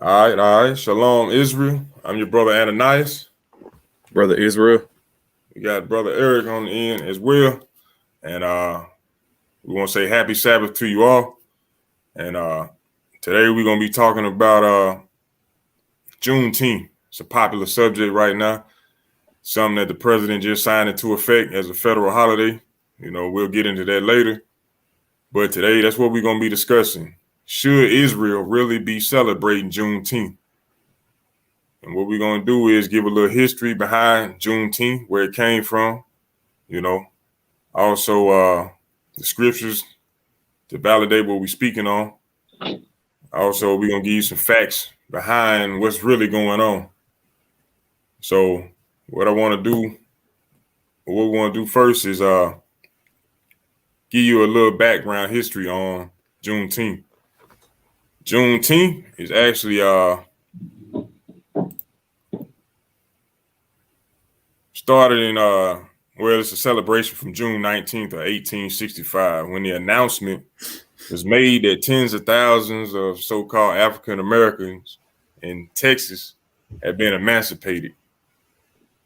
All right. Shalom, Israel. I'm your brother Ananias. Brother Israel. We got brother Eric on the end as well. And we want to say happy Sabbath to you all. And today we're going to be talking about Juneteenth. It's a popular subject right now. Something that the president just signed into effect as a federal holiday. You know, we'll get into that later. But today, that's what we're going to be discussing. Should Israel really be celebrating Juneteenth? And what we're going to do is give a little history behind Juneteenth, where it came from, you know. Also, the scriptures to validate what we're speaking on. Also, we're going to give you some facts behind what's really going on. So what we want to do first is give you a little background history on Juneteenth. Juneteenth is actually started in it's a celebration from June 19th of 1865 when the announcement was made that tens of thousands of so-called African Americans in Texas had been emancipated,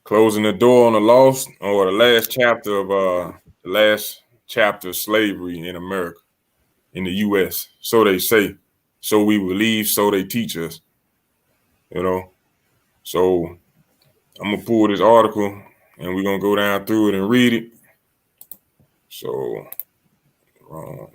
closing the door on the last chapter of slavery in America, in the U.S. So they say, so we believe, so they teach us. You know, so I'm gonna pull this article and we're gonna go down through it and read it. So, all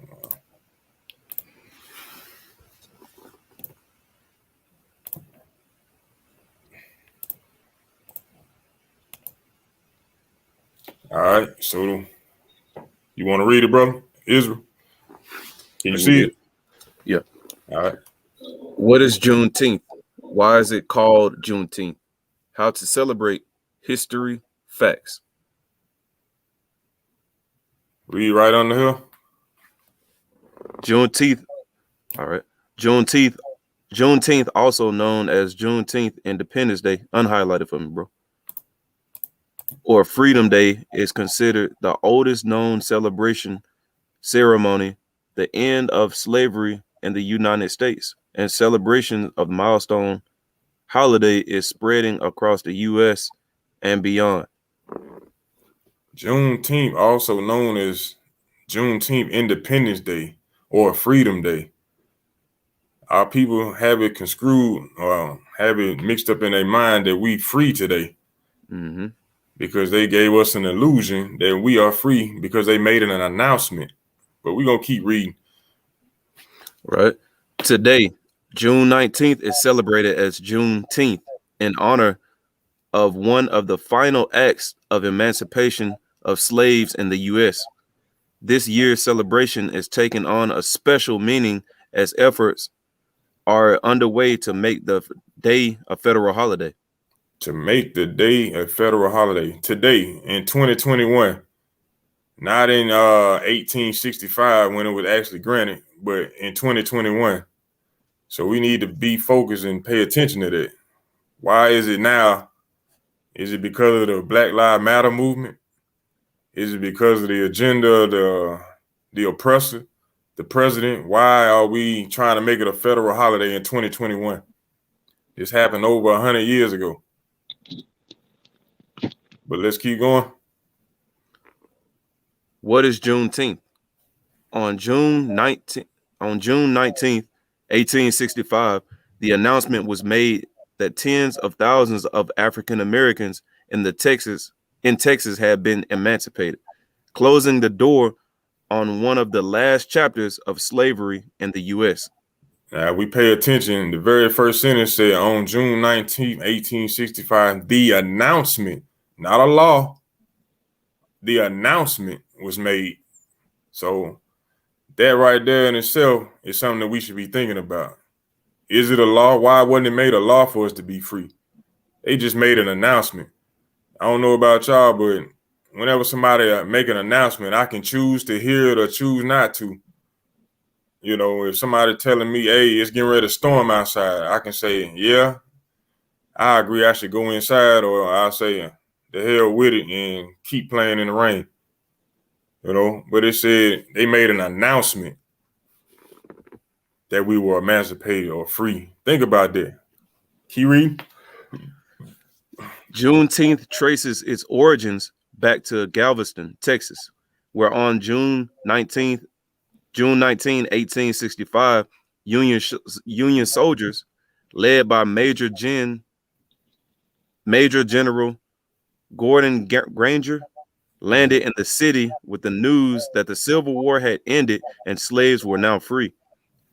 right. So, you want to read it, brother? Israel? Can you see it? Yeah. All right. What is Juneteenth? Why is it called Juneteenth? How to celebrate history, facts. Read right under here. Juneteenth. All right. Juneteenth, also known as Juneteenth Independence Day, unhighlighted for me, bro, or Freedom Day, is considered the oldest known celebration ceremony, the end of slavery in the United States, and celebration of milestone holiday is spreading across the U.S. and beyond. Juneteenth, also known as Juneteenth Independence Day or Freedom Day. Our people have it construed or have it mixed up in their mind that we free today. Mm-hmm. Because they gave us an illusion that we are free because they made an announcement. But we're going to keep reading. Right. Today, June 19th is celebrated as Juneteenth in honor of one of the final acts of emancipation of slaves in the U.S. This year's celebration is taking on a special meaning as efforts are underway to make the day a federal holiday. To make the day a federal holiday today in 2021, not in 1865 when it was actually granted, but in 2021. So we need to be focused and pay attention to that. Why is it now? Is it because of the Black Lives Matter movement? Is it because of the agenda of the oppressor, the president? Why are we trying to make it a federal holiday in 2021? This happened over 100 years ago. But let's keep going. What is Juneteenth? On June 19th, 1865, the announcement was made that tens of thousands of African Americans in Texas had been emancipated, closing the door on one of the last chapters of slavery in the U.S. Now we pay attention. The very first sentence said on June 19th, 1865, the announcement, not a law, the announcement was made. So that right there in itself is something that we should be thinking about. Is it a law? Why wasn't it made a law for us to be free? They just made an announcement. I don't know about y'all, but whenever somebody make an announcement, I can choose to hear it or choose not to. You know, if somebody telling me, hey, it's getting ready to storm outside, I can say, yeah, I agree I should go inside, or I'll say, the hell with it and keep playing in the rain. You know, but it said they made an announcement. that we were emancipated or free. Think about that. Key read. Juneteenth traces its origins back to Galveston, Texas, where on June 19, 1865, Union soldiers, led by Major General Gordon Granger, landed in the city with the news that the Civil War had ended and slaves were now free.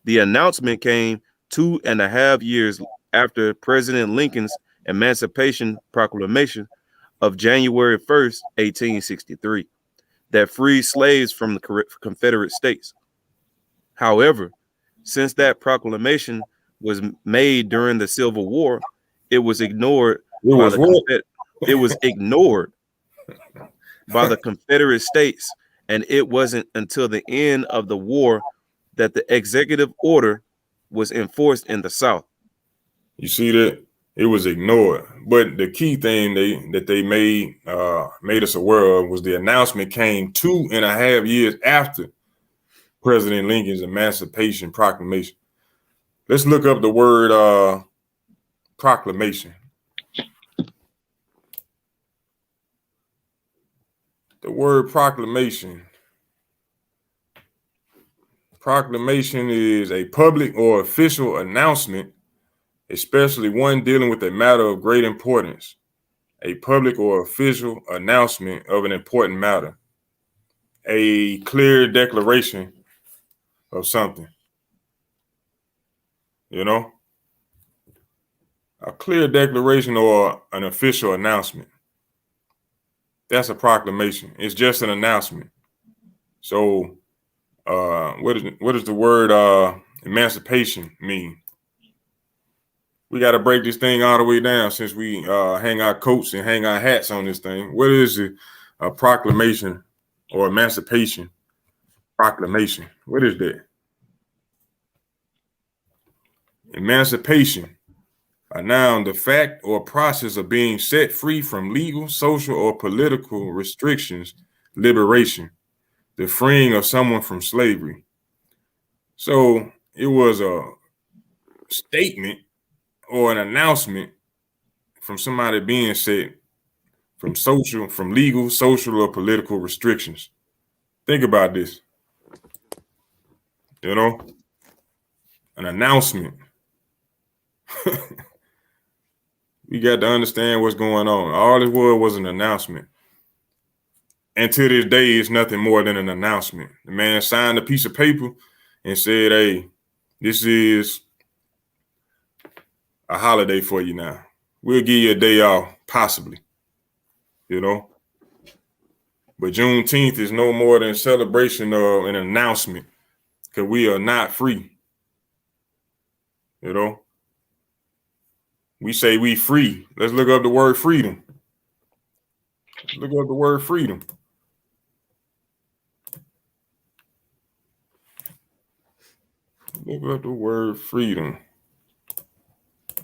The announcement came 2.5 years after President Lincoln's Emancipation Proclamation of January 1st, 1863, that freed slaves from the Confederate States. However, since that proclamation was made during the Civil War, it was ignored It by was the what? it was ignored by the Confederate States, and it wasn't until the end of the war that the executive order was enforced in the South. You see that? It was ignored. But the key thing they made us aware of was the announcement came 2.5 years after President Lincoln's Emancipation Proclamation. Let's look up the word proclamation. The word proclamation. Proclamation is a public or official announcement, especially one dealing with a matter of great importance. A public or official announcement of an important matter. A clear declaration of something. You know? A clear declaration or an official announcement. That's a proclamation. It's just an announcement. So what does the word emancipation mean? We got to break this thing all the way down since we hang our coats and hang our hats on this thing. What is a proclamation or emancipation proclamation? What is that? Emancipation, a noun, the fact or process of being set free from legal, social, or political restrictions, liberation, the freeing of someone from slavery. So it was a statement or an announcement from somebody being set from legal, social, or political restrictions. Think about this. You know, an announcement. We got to understand what's going on. All it was an announcement. And to this day, it's nothing more than an announcement. The man signed a piece of paper and said, hey, this is a holiday for you now. We'll give you a day off, possibly. You know? But Juneteenth is no more than a celebration of an announcement because we are not free. You know? We say we free. Let's look up the word freedom. Look up the word freedom. Look up the word freedom.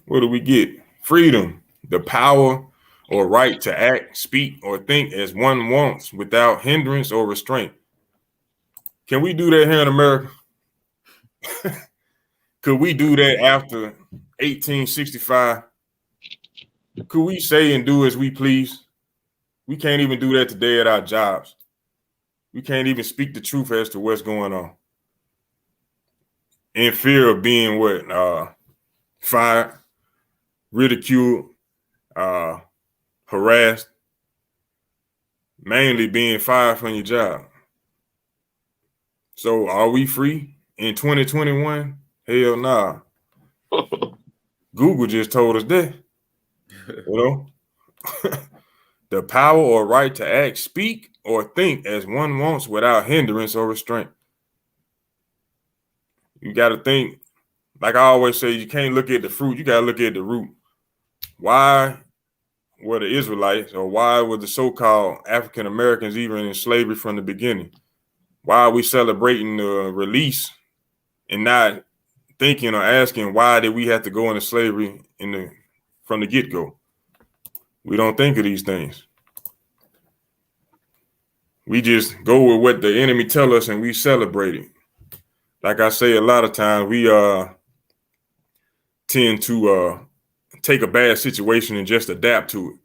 What do we get? Freedom, the power or right to act, speak, or think as one wants without hindrance or restraint. Can we do that here in America? Could we do that after 1865? Could we say and do as we please? We can't even do that today at our jobs. We can't even speak the truth as to what's going on. In fear of being fired, ridiculed, harassed, mainly being fired from your job. So are we free in 2021? Hell nah. Google just told us that. You know? The power or right to act, speak, or think as one wants without hindrance or restraint. You got to think, like I always say, you can't look at the fruit, you got to look at the root. Why were the Israelites, or why were the so-called African Americans even in slavery from the beginning? Why are we celebrating the release and not thinking or asking why did we have to go into slavery from the get-go? We don't think of these things. We just go with what the enemy tell us and we celebrate it. like I say, a lot of times we tend to take a bad situation and just adapt to it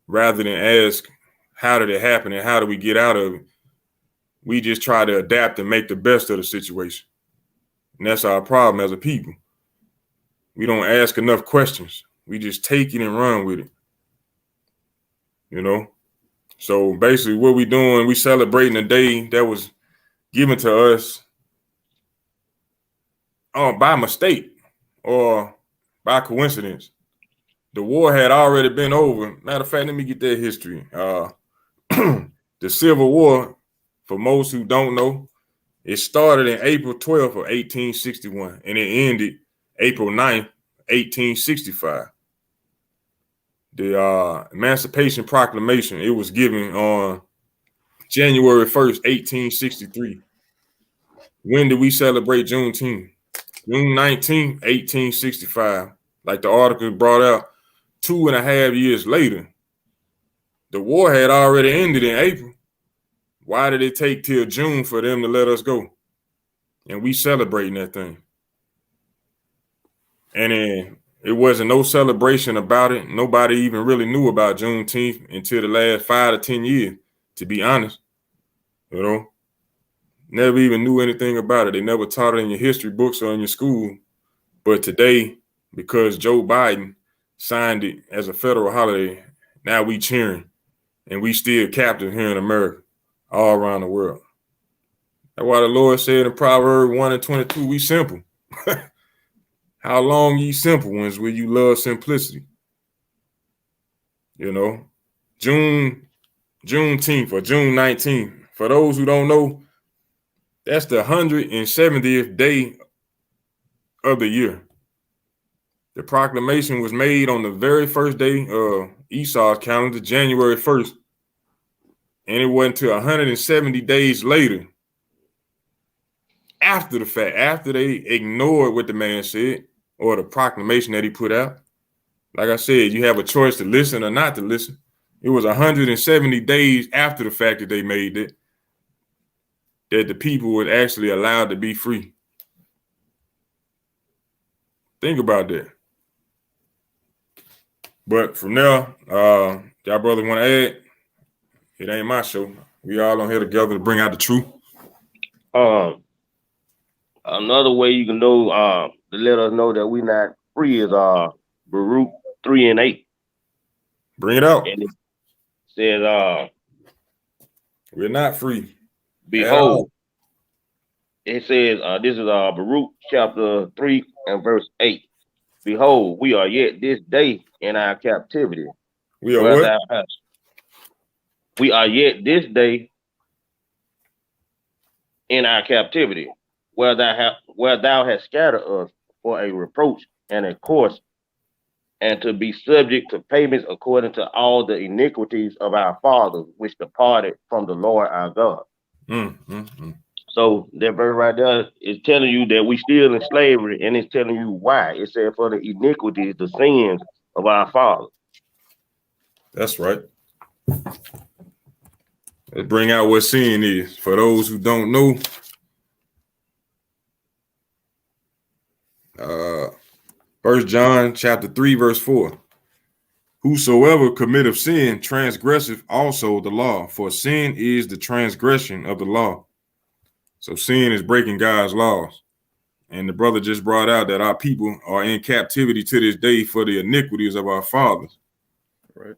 rather than ask, how did it happen and how do we get out of it? We just try to adapt and make the best of the situation. And that's our problem as a people. We don't ask enough questions. We just take it and run with it. You know? So basically what we doing, we celebrating a day that was given to us by mistake or by coincidence. The war had already been over. Matter of fact, let me get that history. The Civil War, for most who don't know, it started in April 12th of 1861 and it ended April 9th, 1865. The Emancipation Proclamation, it was given on January 1st, 1863. When did we celebrate Juneteenth? June 19th, 1865. Like the article brought out, 2.5 years later. The war had already ended in April. Why did it take till June for them to let us go? And we celebrating that thing. And then it wasn't no celebration about it. Nobody even really knew about Juneteenth until the last 5 to 10 years, to be honest. You know, never even knew anything about it. They never taught it in your history books or in your school. But today, because Joe Biden signed it as a federal holiday, now we cheering. And we still captive here in America, all around the world. That's why the Lord said in Proverbs 1:22, we simple. How long ye simple ones will you love simplicity? You know, Juneteenth or June 19th. For those who don't know, that's the 170th day of the year. The proclamation was made on the very first day of Esau's calendar, January 1st. And it wasn't until 170 days later, after the fact, after they ignored what the man said or the proclamation that he put out. Like I said, you have a choice to listen or not to listen. It was 170 days after the fact that they made it, that the people were actually allowed to be free. Think about that. But from there, y'all brothers want to add? It ain't my show. We all on here together to bring out the truth. Another way you can know to let us know that we're not free is Baruch 3:8. Bring it out. And it says We're not free. behold, it says this is Baruch chapter 3 and verse 8. Behold, we are yet this day in our captivity. We are what? We are yet this day in our captivity, where thou hast scattered us for a reproach and a curse, and to be subject to payments according to all the iniquities of our fathers, which departed from the Lord our God. So that verse right there is telling you that we still in slavery, and it's telling you why. It said for the iniquities, the sins of our fathers. That's right. Let's bring out what sin is. For those who don't know, 1 John chapter 3, verse 4. Whosoever committeth sin transgresseth also the law, for sin is the transgression of the law. So sin is breaking God's laws. And the brother just brought out that our people are in captivity to this day for the iniquities of our fathers. Right.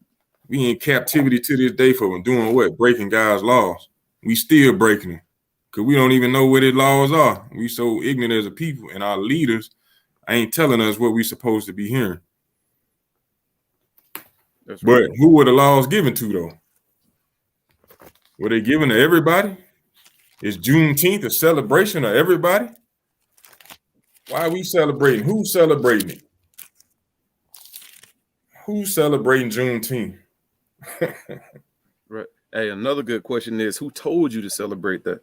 We in captivity to this day for doing what? Breaking God's laws. We still breaking them because we don't even know what his laws are. We so ignorant as a people, and our leaders ain't telling us what we supposed to be hearing. That's right. But who were the laws given to, though? Were they given to everybody? Is Juneteenth a celebration of everybody? Why are we celebrating? Who's celebrating it? Who's celebrating Juneteenth? Right. Hey, another good question is, who told you to celebrate that?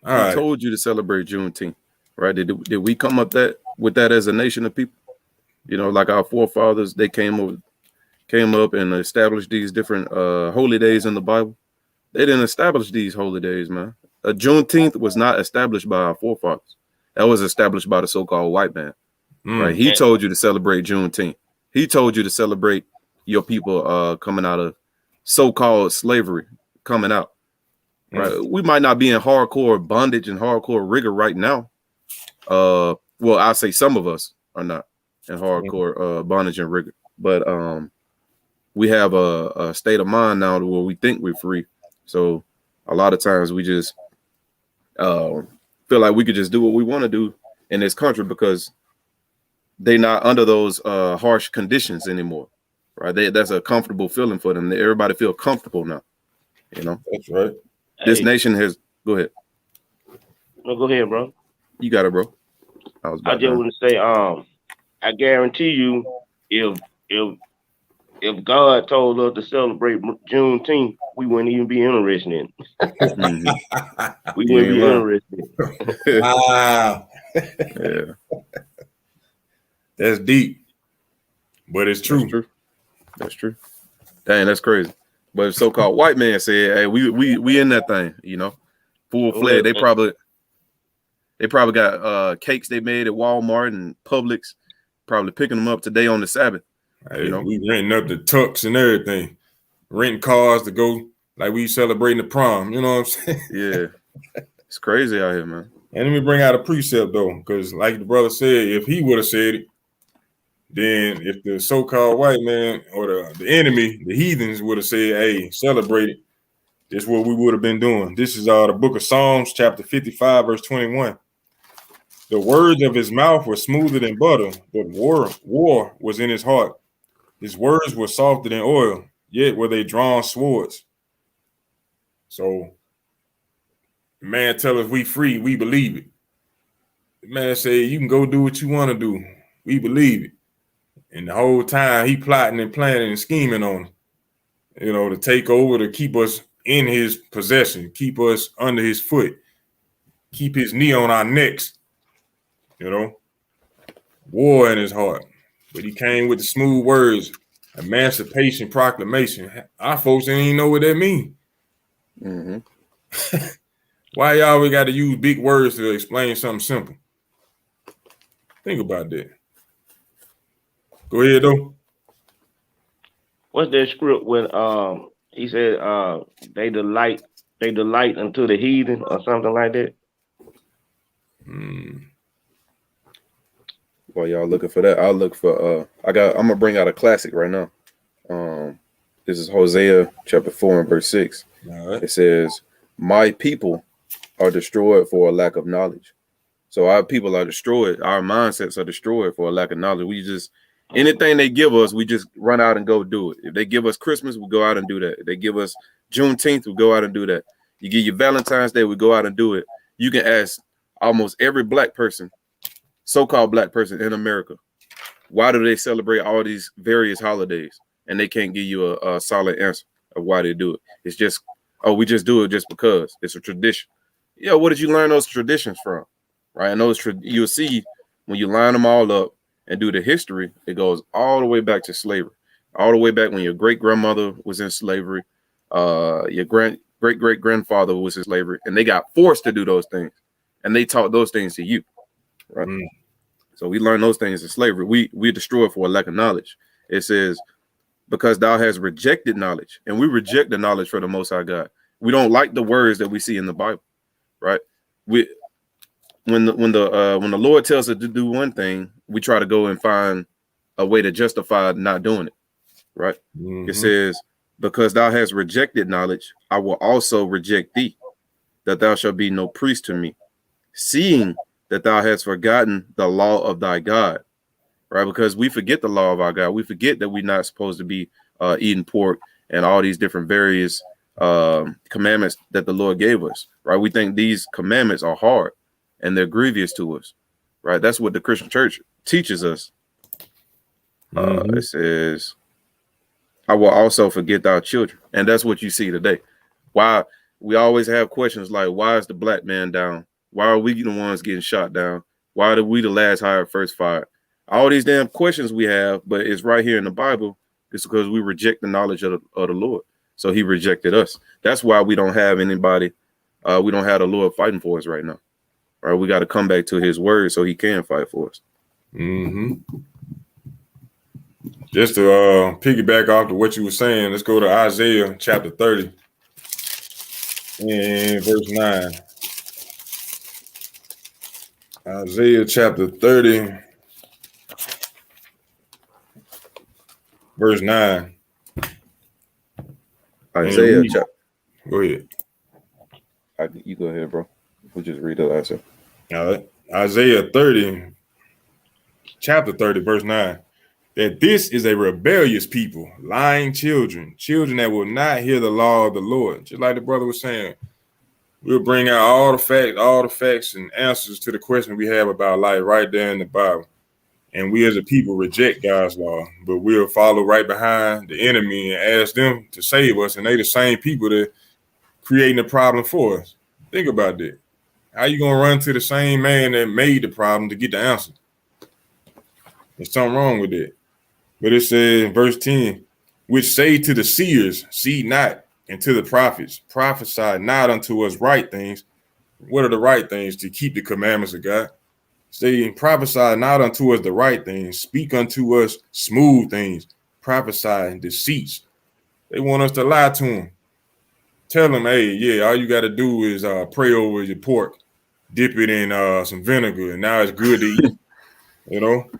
Who told you to celebrate Juneteenth? Right? Did we come up with that as a nation of people? You know, like our forefathers, they came up and established these different holy days in the Bible. They didn't establish these holy days, man. Juneteenth was not established by our forefathers. That was established by the so-called white man, right? He told you to celebrate Juneteenth. He told you to celebrate your people coming out of so-called slavery, coming out. Right? We might not be in hardcore bondage and hardcore rigor right now. Well, I'll say some of us are not in hardcore bondage and rigor, but we have a state of mind now where we think we're free. So a lot of times we just feel like we could just do what we want to do in this country because they're not under those harsh conditions anymore, right? That's a comfortable feeling for them. Everybody feel comfortable now, you know. That's right. This nation has. Go ahead. No, go ahead, bro. You got it, bro. I just want to say, I guarantee you, if God told us to celebrate Juneteenth, we wouldn't even be interested in it. We wouldn't be interested. Wow. Yeah. That's deep. But it's true. That's true. Dang, that's crazy. But the so-called white man said, hey, we in that thing, you know, full-fledged. They probably got cakes they made at Walmart and Publix, probably picking them up today on the Sabbath. Hey, you know, we renting up the tux and everything, renting cars to go like we celebrating the prom. You know what I'm saying? Yeah, it's crazy out here, man. And let me bring out a precept though, because like the brother said, if he would have said it, then if the so-called white man or the enemy, the heathens would have said, "Hey, celebrate it," this is what we would have been doing. This is the book of Psalms, chapter 55, verse 21. The words of his mouth were smoother than butter, but war was in his heart. His words were softer than oil, yet were they drawn swords. So, the man tell us we free, we believe it. The man say you can go do what you want to do. We believe it. And the whole time he plotting and planning and scheming on us, you know, to take over, to keep us in his possession, keep us under his foot, keep his knee on our necks, you know, war in his heart. But he came with the smooth words, Emancipation Proclamation. Our folks didn't even know what that means. Why y'all we got to use big words to explain something simple? Think about that. Go ahead, though. What's that script when he said they delight unto the heathen or something like that? While y'all looking for that, I'll look for I'm gonna bring out a classic right now. This is Hosea chapter 4 and verse 6. Right. It says, "My people are destroyed for a lack of knowledge." So our people are destroyed. Our mindsets are destroyed for a lack of knowledge. We just anything they give us, we just run out and go do it. If they give us Christmas, we go out and do that. If they give us Juneteenth, we go out and do that. You give you Valentine's Day, we go out and do it. You can ask almost every black person, so-called black person in America, why do they celebrate all these various holidays? And they can't give you a solid answer of why they do it. It's just, oh, we just do it just because it's a tradition. Yeah, what did you learn those traditions from? Right, and those you'll see when you line them all up and do the history, it goes all the way back to slavery, all the way back when your great grandmother was in slavery, your great great grandfather was in slavery, and they got forced to do those things, and they taught those things to you, right? So we learn those things in slavery. We destroy it for a lack of knowledge. It says, because thou hast rejected knowledge, and we reject the knowledge for the Most High God. We don't like the words that we see in the Bible, right? When the Lord tells us to do one thing, we try to go and find a way to justify not doing it, right? It says, because thou hast rejected knowledge, I will also reject thee, that thou shalt be no priest to me, seeing that thou hast forgotten the law of thy God, right? Because we forget the law of our God. We forget that we're not supposed to be eating pork and all these different various commandments that the Lord gave us, right? We think these commandments are hard and they're grievous to us, right? That's what the Christian church teaches us. It says, I will also forget thy children. And that's what you see today. Why we always have questions like, why is the black man down? Why are we the ones getting shot down? Why are we the last hired, first fired? All these damn questions we have, but it's right here in the Bible. It's because we reject the knowledge of the Lord. So he rejected us. That's why we don't have anybody. We don't have the Lord fighting for us right now. Right? We got to come back to his word so he can fight for us. Mm-hmm. Just to piggyback off to what you were saying, let's go to Isaiah chapter 30 and verse 9. Isaiah chapter 30, verse 9. Isaiah Go ahead. You go ahead, bro. We'll just read it last. All right. Isaiah 30, chapter 30, verse 9. That this is a rebellious people, lying children that will not hear the law of the Lord. Just like the brother was saying, we'll bring out all the facts and answers to the question we have about life right there in the Bible. And we as a people reject God's law, but we'll follow right behind the enemy and ask them to save us. And they the same people that creating the problem for us. Think about that. How you gonna run to the same man that made the problem to get the answer? There's something wrong with that. But it says in verse 10, which say to the seers, see not, and to the prophets, prophesy not unto us right things. What are the right things? To keep the commandments of God. Say, prophesy not unto us the right things, speak unto us smooth things, prophesy deceits. They want us to lie to them. Tell them, hey, yeah, all you got to do is pray over your pork, dip it in some vinegar, and now it's good to eat. You know,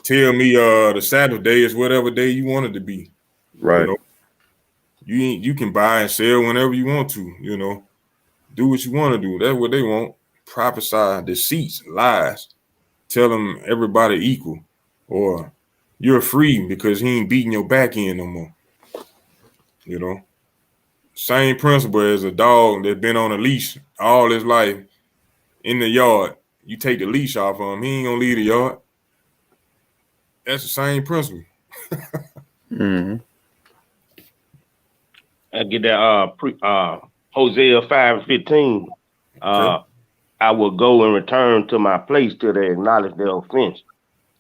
tell me the Sabbath day is whatever day you want it to be. Right. You know, you can buy and sell whenever you want to. You know, do what you want to do. That's what they want. Prophesy deceits, lies. Tell them everybody equal, or you're free because he ain't beating your back end no more. You know, same principle as a dog that's been on a leash all his life in the yard. You take the leash off of him, he ain't gonna leave the yard. That's the same principle. Mm-hmm. I get that Hosea 5:15. Okay. I will go and return to my place till they acknowledge their offense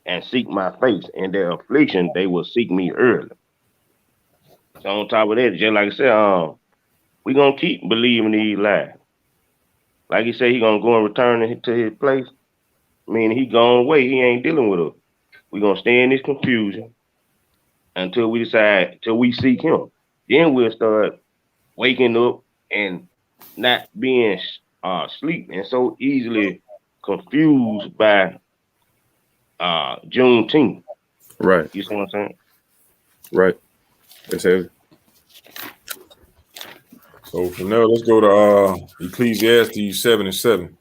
and seek my face. In their affliction, they will seek me early. So on top of that, just like I said, we gonna keep believing these lies. Like he said, he gonna go and return to his place. Meaning he gone away. He ain't dealing with us. We gonna stay in this confusion until we decide, till we seek him. Then we'll start waking up and not being asleep and so easily confused by Juneteenth. Right. You see what I'm saying? Right. It's heavy. So from there, let's go to Ecclesiastes 7:7.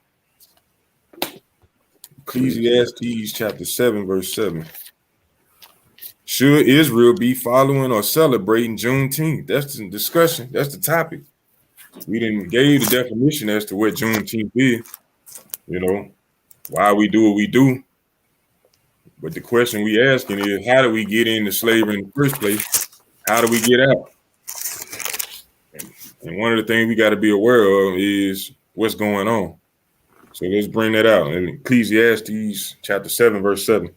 Ecclesiastes chapter 7, verse 7. Should Israel be following or celebrating Juneteenth? That's the discussion. That's the topic. We didn't gave the definition as to what Juneteenth is. You know, why we do what we do. But the question we asking is, how do we get into slavery in the first place? How do we get out? And one of the things we got to be aware of is what's going on. So let's bring that out. In Ecclesiastes chapter 7, verse 7.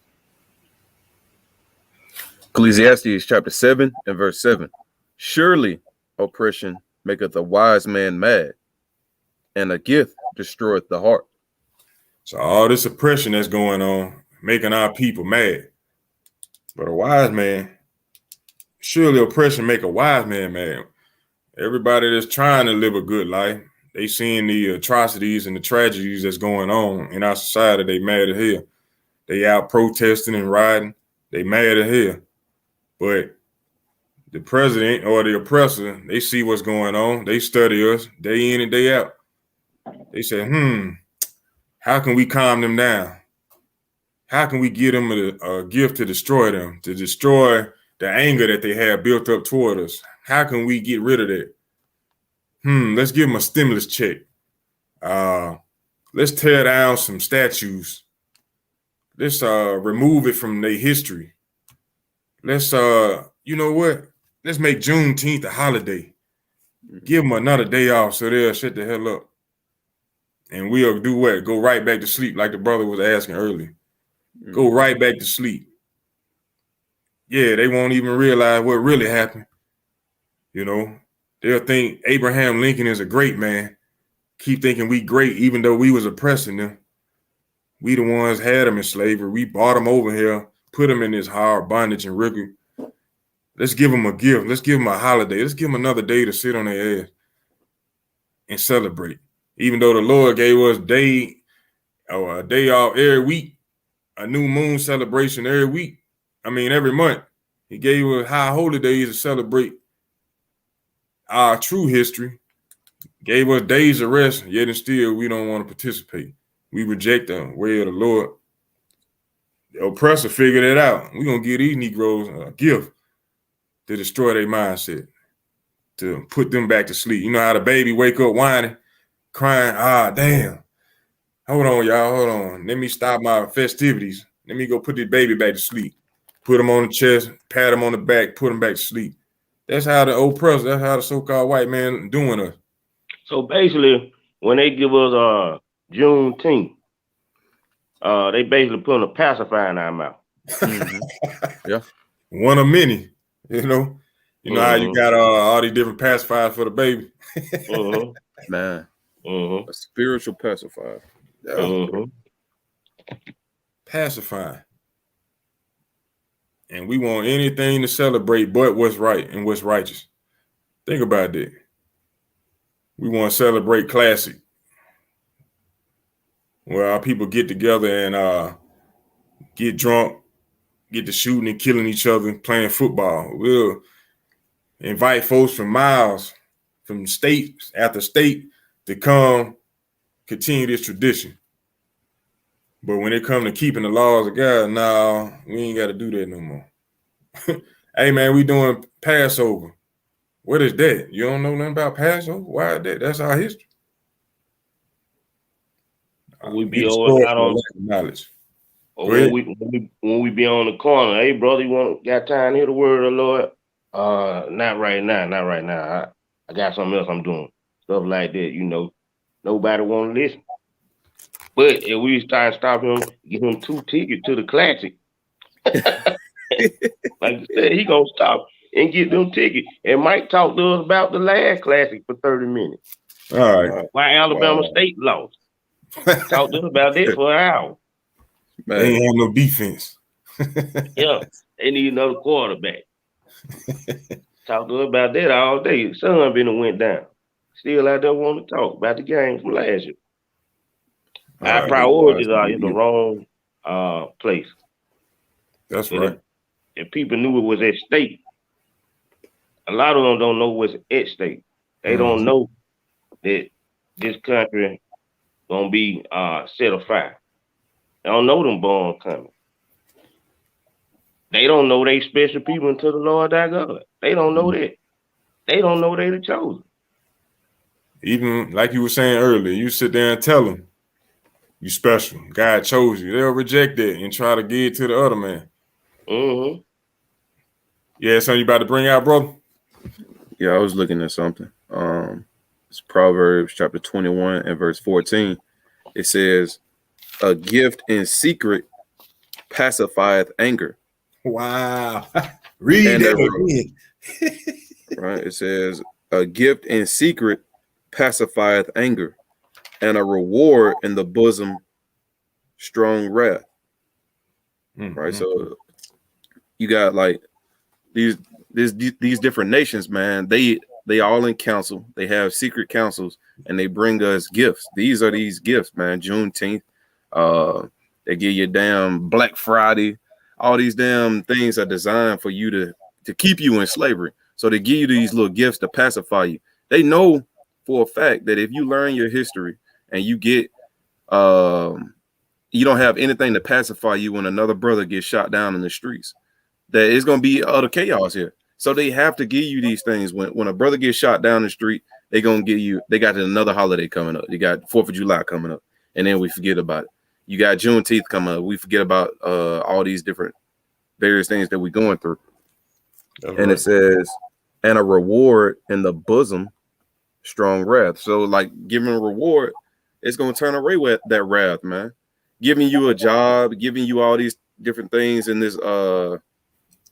Ecclesiastes chapter 7 and verse 7. Surely oppression maketh a wise man mad, and a gift destroyeth the heart. So all this oppression that's going on, making our people mad. But a wise man, surely oppression make a wise man mad. Everybody that's trying to live a good life, they seeing the atrocities and the tragedies that's going on in our society. They mad at hell. They out protesting and rioting. They mad at hell. But the president or the oppressor, they see what's going on. They study us day in and day out. They say, how can we calm them down? How can we give them a gift to destroy them, to destroy the anger that they have built up toward us? How can we get rid of that? Let's give them a stimulus check. Let's tear down some statues. Let's remove it from their history. Let's, you know what? Let's make Juneteenth a holiday. Give them another day off so they'll shut the hell up. And we'll do what? Go right back to sleep like the brother was asking earlier. Go right back to sleep. Yeah, they won't even realize what really happened. You know, they'll think Abraham Lincoln is a great man. keep thinking we great, even though we was oppressing them. We the ones had them in slavery. We brought them over here, put them in this hard bondage and rigor. Let's give them a gift. Let's give them a holiday. Let's give them another day to sit on their ass and celebrate. Even though the Lord gave us a day off every week, a new moon celebration every week. I mean, every month. He gave us high holy days to celebrate our true history. Gave us days of rest, yet and still we don't want to participate. We reject the way of the Lord. The oppressor figured it out. We're going to give these Negroes a gift to destroy their mindset, to put them back to sleep. You know how the baby wake up whining, crying, damn. Hold on, y'all, hold on. Let me stop my festivities. Let me go put this baby back to sleep. Put him on the chest, pat him on the back, put him back to sleep. That's how the oppressor, that's how the so-called white man doing us. So basically, when they give us Juneteenth, they basically putting a pacifier in our mouth. Mm-hmm. Yeah. One of many, you know. You know how you got all these different pacifiers for the baby. Man. A spiritual pacifier. Pacifying. And we want anything to celebrate but what's right and what's righteous. Think about that. We want to celebrate classic, where our people get together and get drunk, get to shooting and killing each other and playing football. We'll invite folks from miles, from state after state, to come continue this tradition. But when it comes to keeping the laws of God, no, we ain't got to do that no more. Hey, man, we doing Passover. What is that? You don't know nothing about Passover? Why is that? That's our history. We be out on knowledge. Or when we be on the corner, hey brother, you got time to hear the word of the Lord? Not right now. I got something else I'm doing. Stuff like that, you know. Nobody want to listen. But if we stop him, give him 2 tickets to the classic, like I said, he gonna stop and get them tickets and might talk to us about the last classic for 30 minutes. All right. Why Alabama State lost. Talk to us about that for an hour. Man. They ain't have no defense. Yeah, they need another quarterback. Talk to us about that all day. Sun been and went down. Still out there want to talk about the game from last year. Our priorities are in the wrong place. That's right. If people knew it was at stake, a lot of them don't know what's at stake. They don't know that this country gonna be set afire. They don't know them bombs coming. They don't know they special people until the Lord thy God. They don't know that. They don't know they the chosen. Even like you were saying earlier, you sit there and tell them you special. God chose you. They'll reject that and try to give it to the other man. Yeah, something you about to bring out, bro? Yeah, I was looking at something. It's Proverbs chapter 21 and verse 14. It says, "A gift in secret pacifieth anger." Wow. Read that again. Right. It says, "A gift in secret pacifieth anger, and a reward in the bosom strong wrath." Right. So you got like these different nations, man. They all in council. They have secret councils, and they bring us gifts. These are these gifts, man. Juneteenth. They give you damn Black Friday. All these damn things are designed for you to keep you in slavery. So they give you these little gifts to pacify you. They know for a fact that if you learn your history and you get you don't have anything to pacify you when another brother gets shot down in the streets, that it's gonna be utter chaos here. So they have to give you these things. When a brother gets shot down the street, they gonna give you. They got another holiday coming up. They got 4th of July coming up, and then we forget about it. You got Juneteenth coming up. We forget about all these different various things that we're going through. That's and right. It says, "And a reward in the bosom, strong wrath." So, like giving a reward, it's gonna turn away with that wrath, man. Giving you a job, giving you all these different things in this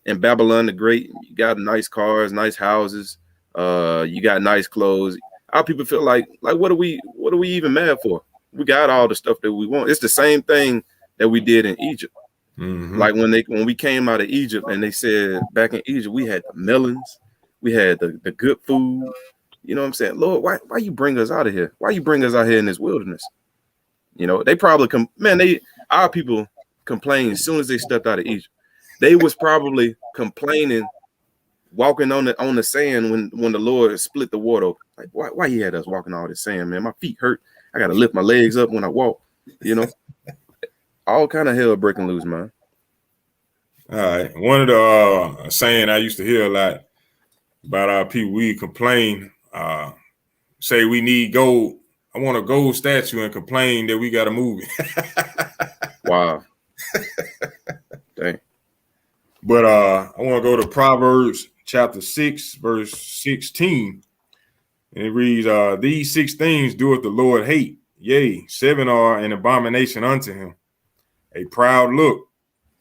in Babylon the Great. You got nice cars, nice houses, you got nice clothes. our people feel like what are we even mad for? We got all the stuff that we want. It's the same thing that we did in Egypt. Mm-hmm. Like when we came out of Egypt and they said back in Egypt we had the melons, we had the good food. You know what I'm saying? Lord, why you bring us out of here? Why you bring us out here in this wilderness? You know, they probably our people complained as soon as they stepped out of Egypt. They was probably complaining walking on the sand when the Lord split the water. Like, why he had us walking all this sand, man? My feet hurt. I gotta lift my legs up when I walk, you know. All kind of hell breaking loose, man. All right. One of the saying I used to hear a lot about our people, we complain, say we need gold. I want a gold statue and complain that we got to move it. Wow. Dang. But I want to go to Proverbs chapter 6, verse 16. And it reads, these 6 things doeth the Lord hate. Yea, 7 are an abomination unto him. A proud look,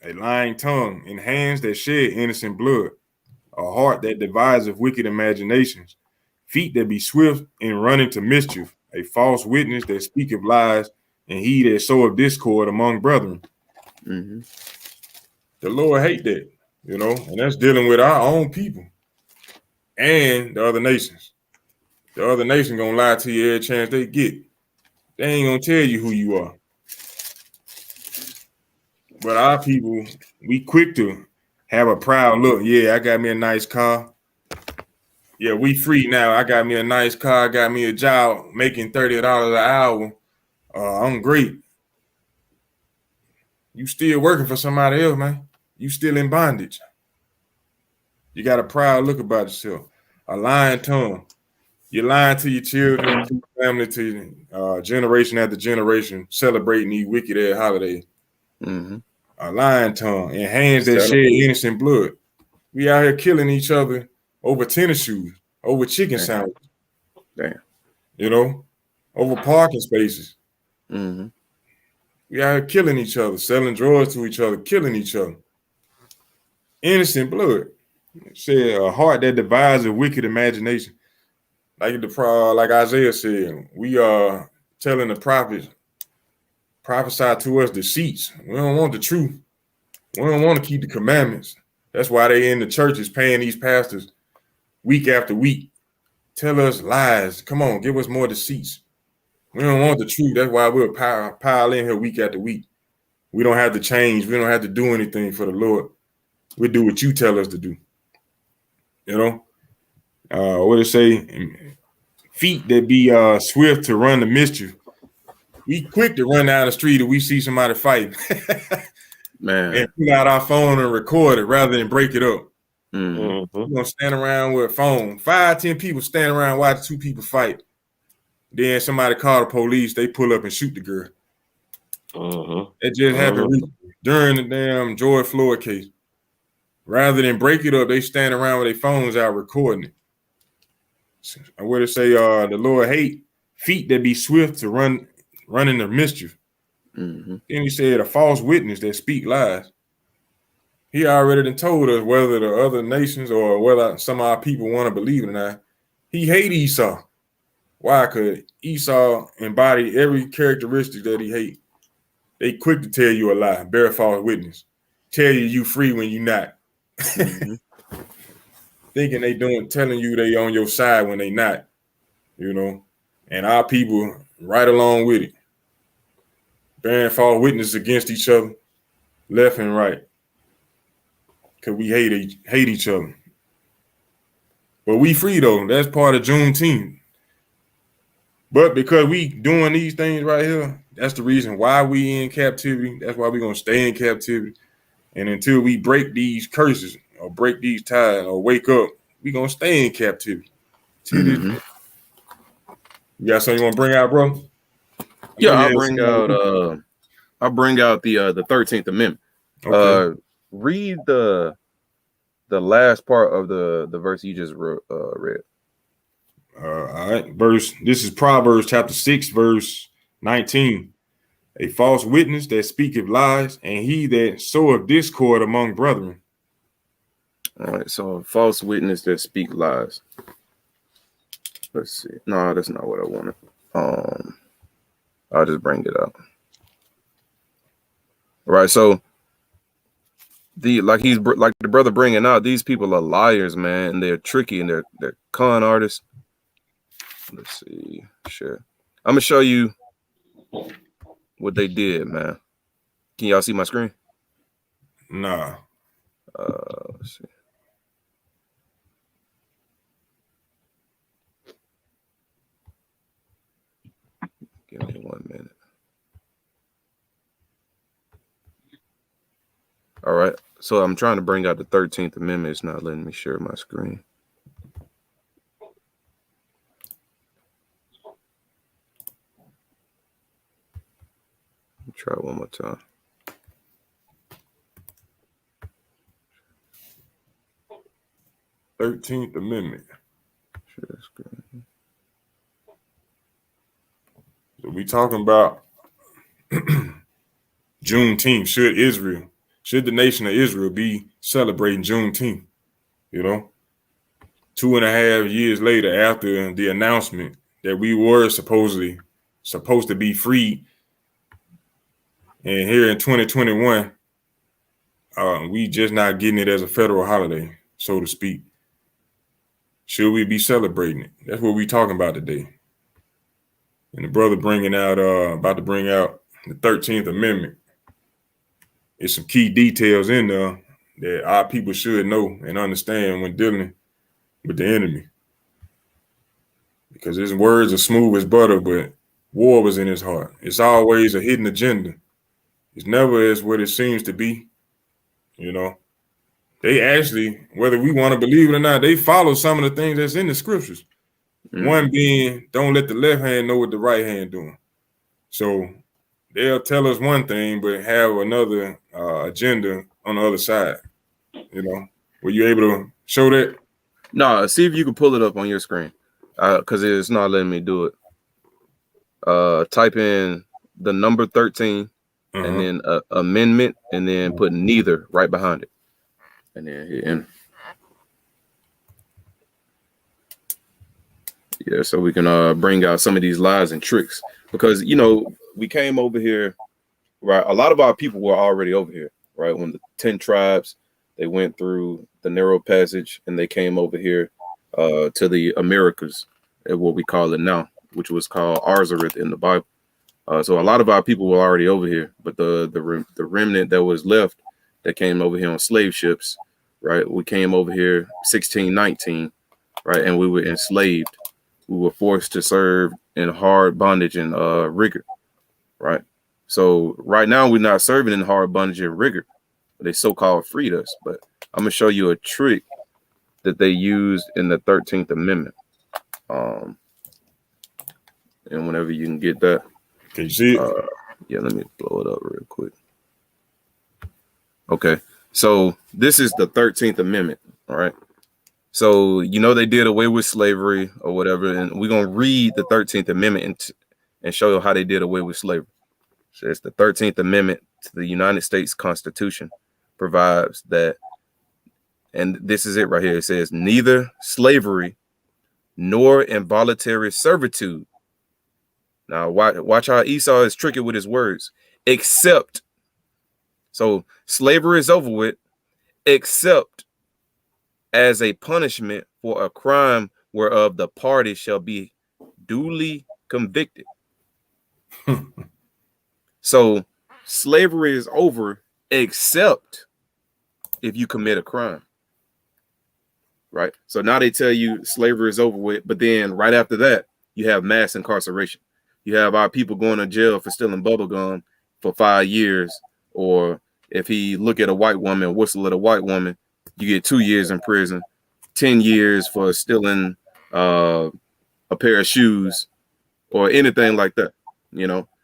a lying tongue, and hands that shed innocent blood, a heart that deviseth wicked imaginations, feet that be swift in running to mischief, a false witness that speaketh lies, and he that soweth discord among brethren. Mm-hmm. The Lord hate that, you know, and that's dealing with our own people and the other nations. The other nation gonna lie to you every chance they get. They ain't gonna tell you who you are. But our people, we quick to have a proud look. Yeah, I got me a nice car. Yeah, we free now. I got me a nice car. I got me a job making $30 an hour. I'm great. You still working for somebody else, man. You still in bondage. You got a proud look about yourself. A lying tongue. You're lying to your children, to your family, to generation after generation, celebrating these wicked ass holidays. Mm-hmm. A lying tongue and hands that shed innocent blood. We out here killing each other over tennis shoes, over chicken sandwiches. Damn. You know, over parking spaces. Mm-hmm. We out here killing each other, selling drugs to each other, killing each other. Innocent blood. It said a heart that divides a wicked imagination. Like Isaiah said, we are telling the prophets, prophesy to us deceits. We don't want the truth. We don't want to keep the commandments. That's why they in the churches paying these pastors week after week. Tell us lies. Come on, give us more deceits. We don't want the truth. That's why we'll pile in here week after week. We don't have to change. We don't have to do anything for the Lord. We do what you tell us to do. You know? What it say? Feet that be swift to run the mischief. We quick to run down the street if we see somebody fighting. Man. And pull out our phone and record it rather than break it up. Mm-hmm. We're gonna stand around with a phone. 5, 10 people stand around watch 2 people fight. Then somebody call the police, they pull up and shoot the girl. It just happened during the damn George Floyd case. Rather than break it up, they stand around with their phones out recording it. And what it say, the Lord hate feet that be swift to running the mischief. Mm-hmm. Then he said a false witness that speak lies. He already done told us whether the other nations or whether some of our people want to believe it or not. He hate Esau. Why? Because Esau embodied every characteristic that he hate. They quick to tell you a lie, bear false witness. Tell you free when you not. Mm-hmm. Thinking they telling you they on your side when they not, you know. And our people right along with it. Bearing false witness against each other, left and right. Because we hate each other. But we free though. That's part of Juneteenth. But because we doing these things right here, that's the reason why we in captivity. That's why we're going to stay in captivity. And until we break these curses or break these ties or wake up, we're going to stay in captivity. Mm-hmm. You got something you want to bring out, bro? Yeah, I'll bring out the 13th Amendment. Okay. Read the last part of the verse you just read. All right. This is Proverbs chapter 6, verse 19. A false witness that speaketh lies, and he that soweth discord among brethren. All right, so a false witness that speak lies. Let's see. No, that's not what I wanted. I'll just bring it up. Right. So like the brother bringing out, these people are liars, man, and they're tricky and they're con artists. Let's see. Sure. I'm gonna show you what they did, man. Can y'all see my screen? Nah. Let's see. Give me 1 minute. All right. So I'm trying to bring out the 13th Amendment. It's not letting me share my screen. Try one more time. "13th Amendment." Share screen. So we talking about Juneteenth. Should the nation of Israel be celebrating Juneteenth? 2.5 years later, after the announcement that we were supposed to be free, and here in 2021, we just not getting it as a federal holiday, so to speak. Should we be celebrating it? That's what we talking about today. And the brother about to bring out the 13th Amendment. There's some key details in there that our people should know and understand when dealing with the enemy. Because his words are smooth as butter, but war was in his heart. It's always a hidden agenda. It's never as what it seems to be. They actually, whether we want to believe it or not, they follow some of the things that's in the scriptures. One being, don't let the left hand know what the right hand doing. So they'll tell us one thing, but have another agenda on the other side. Were you able to show that? No, see if you can pull it up on your screen, because it's not letting me do it. Type in the number 13 and then amendment, and then put neither right behind it, and then hit enter. Yeah, so we can bring out some of these lies and tricks, because we came over here, right? A lot of our people were already over here, right? When the 10 tribes, they went through the narrow passage and they came over here to the Americas, what we call it now, which was called Arzareth in the Bible. So a lot of our people were already over here, but the remnant that was left that came over here on slave ships, right? We came over here 1619, right? And we were enslaved. We were forced to serve in hard bondage and rigor, right? So right now we're not serving in hard bondage and rigor. They so-called freed us. But I'm gonna show you a trick that they used in the 13th Amendment. And whenever you can get that, can you see it? Yeah, let me blow it up real quick. Okay, so this is the 13th Amendment, all right? So, they did away with slavery or whatever, and we're going to read the 13th Amendment and show you how they did away with slavery. So it's the 13th Amendment to the United States Constitution provides that, and this is it right here. It says, neither slavery nor involuntary servitude. Now, watch how Esau is tricky with his words. Except, so slavery is over with, except as a punishment for a crime whereof the party shall be duly convicted. So slavery is over except if you commit a crime, right? So now they tell you slavery is over with, but then right after that, you have mass incarceration. You have our people going to jail for stealing bubble gum for 5 years, or if he look at a white woman and whistle at a white woman, you get 2 years in prison, 10 years for stealing a pair of shoes or anything like that,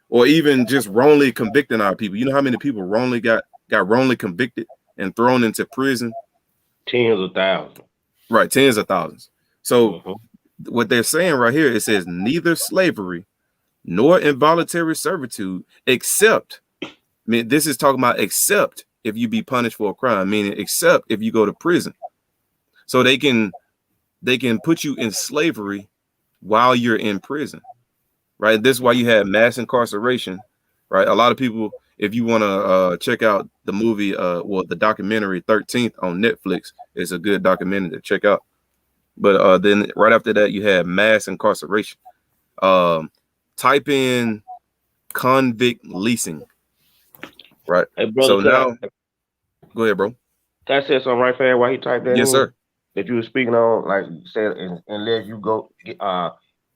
or even just wrongly convicting our people. You know how many people wrongly got wrongly convicted and thrown into prison? Tens of thousands. Right, tens of thousands. So what they're saying right here, it says neither slavery nor involuntary servitude, except, this is talking about except if you be punished for a crime, meaning except if you go to prison. So they can put you in slavery while you're in prison, right? This is why you had mass incarceration, right? A lot of people, if you want to check out the movie, the documentary 13th on Netflix, is a good documentary to check out. But then right after that, you had mass incarceration. Type in convict leasing, right? Hey, brother, So now, go ahead, bro. can I say something right there while he typed that Yes, in? sir. That you were speaking on, like you said, unless you go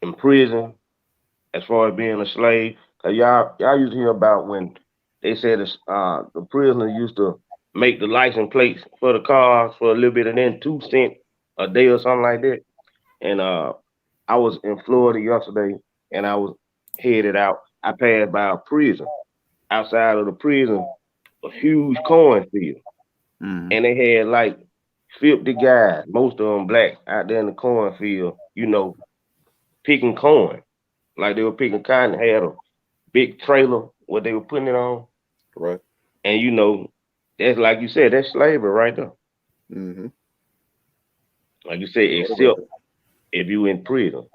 in prison as far as being a slave. 'Cause y'all used to hear about when they said the prisoner used to make the license plates for the cars for a little bit and then 2 cents a day or something like that. And I was in Florida yesterday and I was headed out. I passed by a prison. Outside of the prison, a huge cornfield. Mm-hmm. And they had like 50 guys, most of them black, out there in the cornfield, picking corn. Like they were picking cotton, had a big trailer, what they were putting it on. Right. And that's like you said, that's slavery right there. Mm-hmm. Like you said, except if you in prison.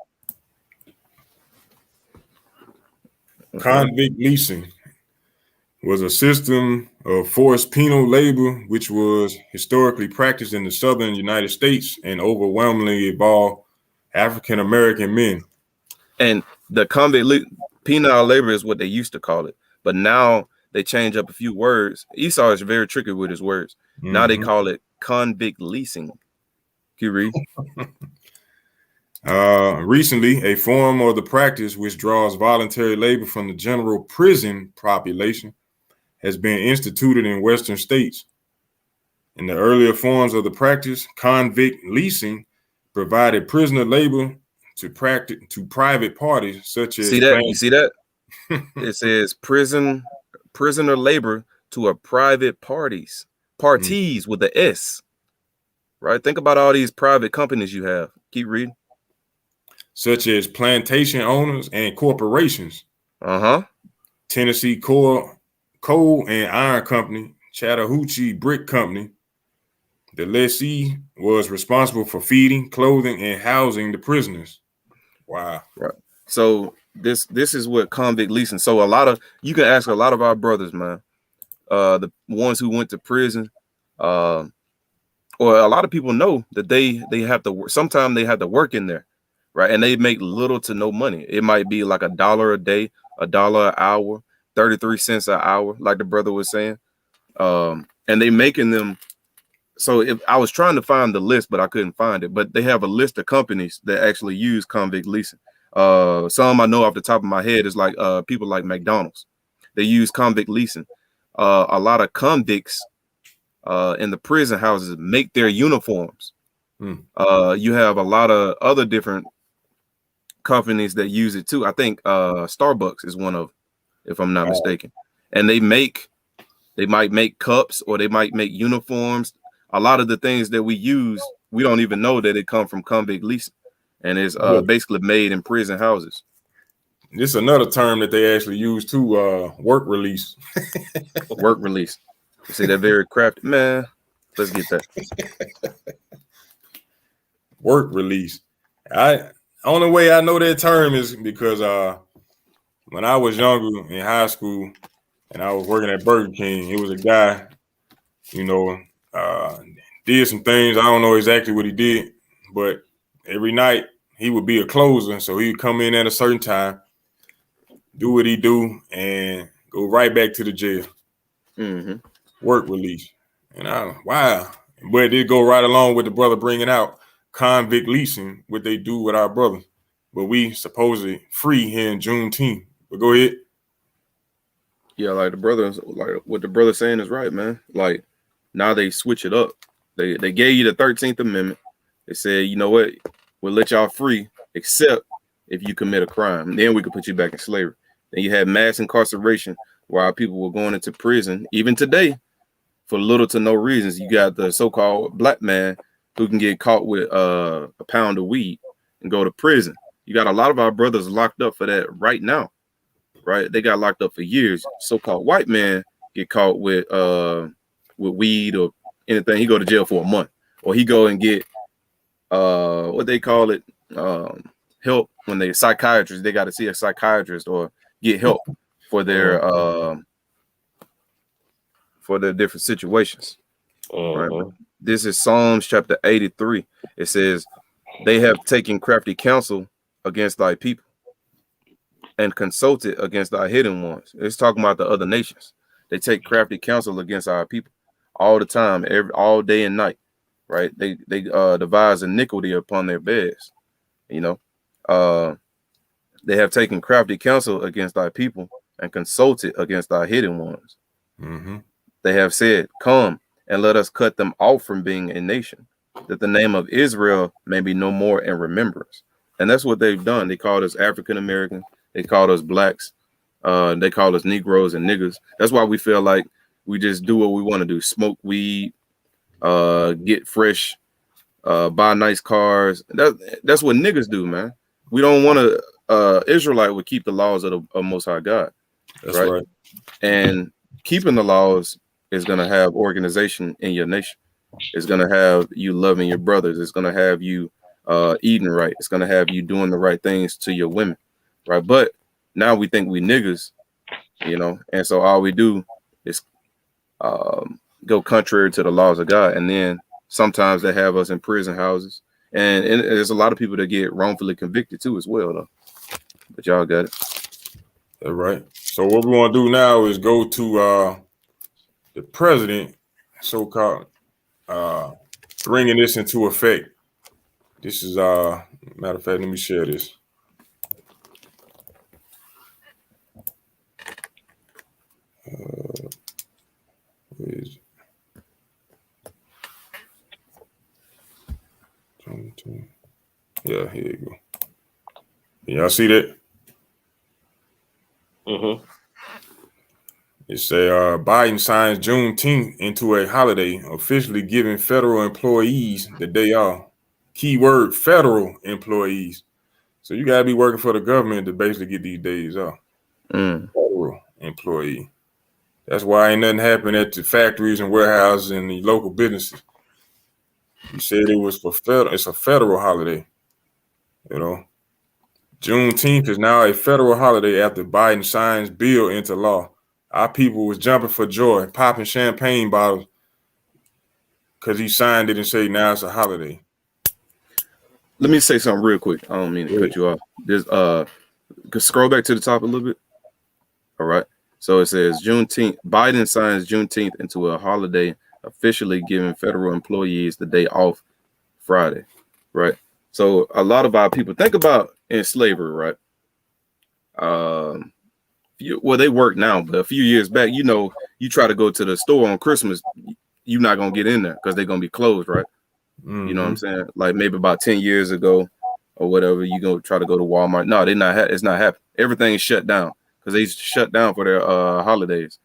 Convict leasing was a system of forced penal labor which was historically practiced in the southern United States and overwhelmingly involved African American men. And the penal labor is what they used to call it, but now they change up a few words. Esau is very tricky with his words. Mm-hmm. Now they call it convict leasing. Can you read? Recently, a form of the practice which draws voluntary labor from the general prison population has been instituted in Western states. In the earlier forms of the practice, convict leasing provided prisoner labor to private parties such as See that? You see that? It says prisoner labor to a private parties with the S. Right? Think about all these private companies you have. Keep reading. Such as plantation owners and corporations. Uh-huh. Tennessee Coal and Iron Company, Chattahoochee Brick Company. The lessee was responsible for feeding, clothing, and housing the prisoners. Wow. Right. So this is what convict leasing. So you can ask a lot of our brothers, man, the ones who went to prison, or a lot of people know that they have to work. Sometimes they have to work in there, right? And they make little to no money. It might be like $1 a day, $1 an hour, 33 cents an hour, like the brother was saying. And they making them. So if I was trying to find the list, but I couldn't find it. But they have a list of companies that actually use convict leasing. Some I know off the top of my head is like people like McDonald's. They use convict leasing. A lot of convicts in the prison houses make their uniforms. You have a lot of other different companies that use it too. I think Starbucks is one of, if I'm not mistaken. And they might make cups or they might make uniforms. A lot of the things that we use, we don't even know that it come from convict leasing, and it's basically made in prison houses. This is another term that they actually use too, work release. Work release. You see that very crafty, man. Let's get that. Work release. Only way I know that term is because when I was younger in high school and I was working at Burger King, it was a guy, did some things. I don't know exactly what he did, but every night he would be a closer. So he'd come in at a certain time, do what he do, and go right back to the jail. Mm-hmm. Work release. And wow. But it go right along with the brother bringing out convict leasing, what they do with our brother. But we supposedly free here in Juneteenth. But go ahead. Yeah, like what the brother saying is right, man. Like now they switch it up. They gave you the 13th Amendment. They said, you know what, we'll let y'all free, except if you commit a crime. Then we could put you back in slavery. Then you had mass incarceration while people were going into prison, even today, for little to no reasons. You got the so-called black man who can get caught with a pound of weed and go to prison. You got a lot of our brothers locked up for that right now, right? They got locked up for years. So-called white man get caught with weed or anything, he go to jail for a month, or he go and get what they call it, help when they psychiatrists, they got to see a psychiatrist or get help for their different situations. Right. This is Psalms chapter 83. It says, "They have taken crafty counsel against thy people and consulted against thy hidden ones." It's talking about the other nations. They take crafty counsel against our people all the time, all day and night. Right? They devise iniquity upon their beds. You know, they have taken crafty counsel against thy people and consulted against thy hidden ones. They have said, "Come and let us cut them off from being a nation, that the name of Israel may be no more in remembrance." And that's what they've done. They called us African American. They called us blacks. They called us Negroes and niggas. That's why we feel like we just do what we want to do: smoke weed, get fresh, buy nice cars. That's what niggas do, man. We don't want to. Israelite would keep the laws of the Most High God. That's right. And keeping the laws is going to have organization in your nation. It's going to have you loving your brothers. It's going to have you eating right. It's going to have you doing the right things to your women, right? But now we think we niggas, and so all we do is go contrary to the laws of God. And then sometimes they have us in prison houses. And there's a lot of people that get wrongfully convicted too as well, though. But y'all got it. That's right. So what we want to do now is go to the president, so-called, bringing this into effect. This is matter of fact, let me share this. Where is it? Yeah, here you go. Can y'all see that? It say Biden signs Juneteenth into a holiday, officially giving federal employees the day off. Keyword: federal employees. So you gotta be working for the government to basically get these days off. Federal employee. That's why ain't nothing happened at the factories and warehouses and the local businesses. You said it was for federal. It's a federal holiday. Juneteenth is now a federal holiday after Biden signs bill into law. Our people was jumping for joy, popping champagne bottles because he signed it and said now it's a holiday. Let me say something real quick. I don't mean to cut you off. There's scroll back to the top a little bit. All right. So it says Juneteenth. Biden signs Juneteenth into a holiday, officially giving federal employees the day off Friday. Right. So a lot of our people think about in slavery, right? Well, they work now, but a few years back, you try to go to the store on Christmas, you're not gonna get in there because they're gonna be closed, right? You know what I'm saying? Like maybe about 10 years ago or whatever, you go try to go to Walmart. No, it's not happening. Everything's shut down because they shut down for their holidays.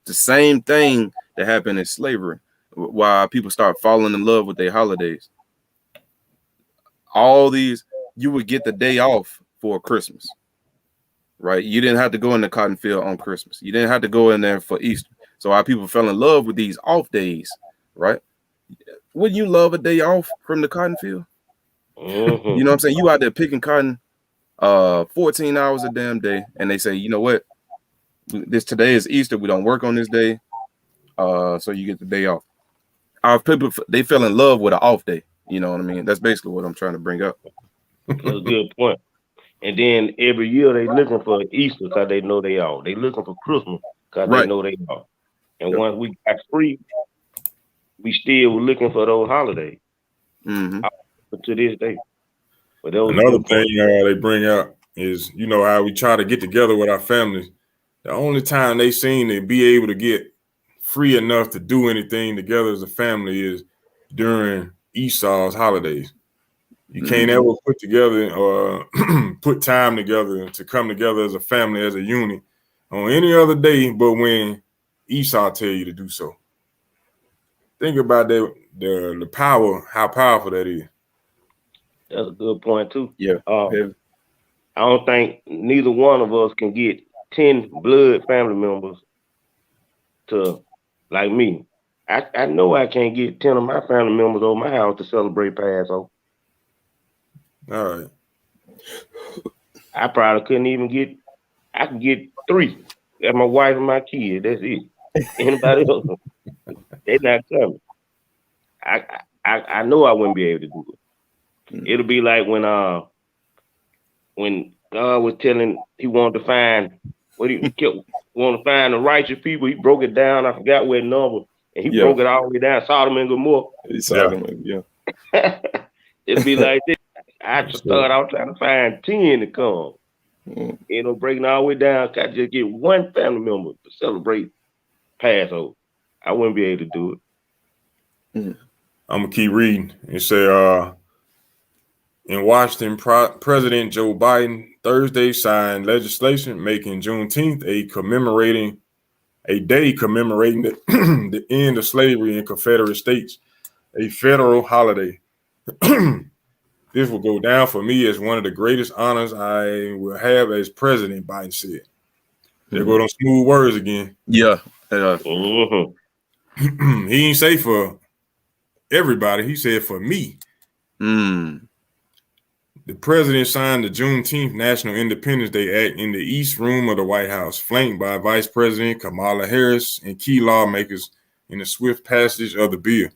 The same thing that happened in slavery, why people start falling in love with their holidays. All these, you would get the day off for Christmas, right? You didn't have to go in the cotton field on Christmas. You didn't have to go in there for Easter. So our people fell in love with these off days, right? Wouldn't you love a day off from the cotton field? You know what I'm saying? You out there picking cotton 14 hours a damn day, and they say, you know what? Today is Easter. We don't work on this day. So you get the day off. Our people, they fell in love with an off day. You know what I mean? That's basically what I'm trying to bring up. That's a good point. And then every year they looking for Easter because they know they off. They looking for Christmas because they know they off. And once we got free, we still looking for those holidays to this day. But another thing they bring up is, how we try to get together with our families. The only time they seem to be able to get free enough to do anything together as a family is during Esau's holidays. You can't ever put together or put time together to come together as a family, as a unit on any other day but when Esau tell you to do so. Think about that, the power, how powerful that is. That's a good point too. Yeah. I don't think neither one of us can get 10 blood family members to like me. I know I can't get 10 of my family members over my house to celebrate Passover. All right. I probably couldn't even get. I could get 3. That's my wife and my kid. That's it. Anybody else? They not coming. I know I wouldn't be able to do it. It'll be like when God was telling he wanted to find what he kept want to find the righteous people. He broke it down. I forgot what number, and he broke it all the way down. Sodom and Gomorrah. It'll be like this. I just start out trying to find 10 to come. Breaking all the way down. I just get one family member to celebrate Passover. I wouldn't be able to do it. I'm gonna keep reading. It say, in Washington, President Joe Biden Thursday signed legislation making Juneteenth a day commemorating the end of slavery in Confederate states, a federal holiday. This will go down for me as one of the greatest honors I will have as president, Biden said. There go those smooth words again. Yeah. He didn't say for everybody. He said for me. The president signed the Juneteenth National Independence Day Act in the East Room of the White House, flanked by Vice President Kamala Harris and key lawmakers in the swift passage of the bill.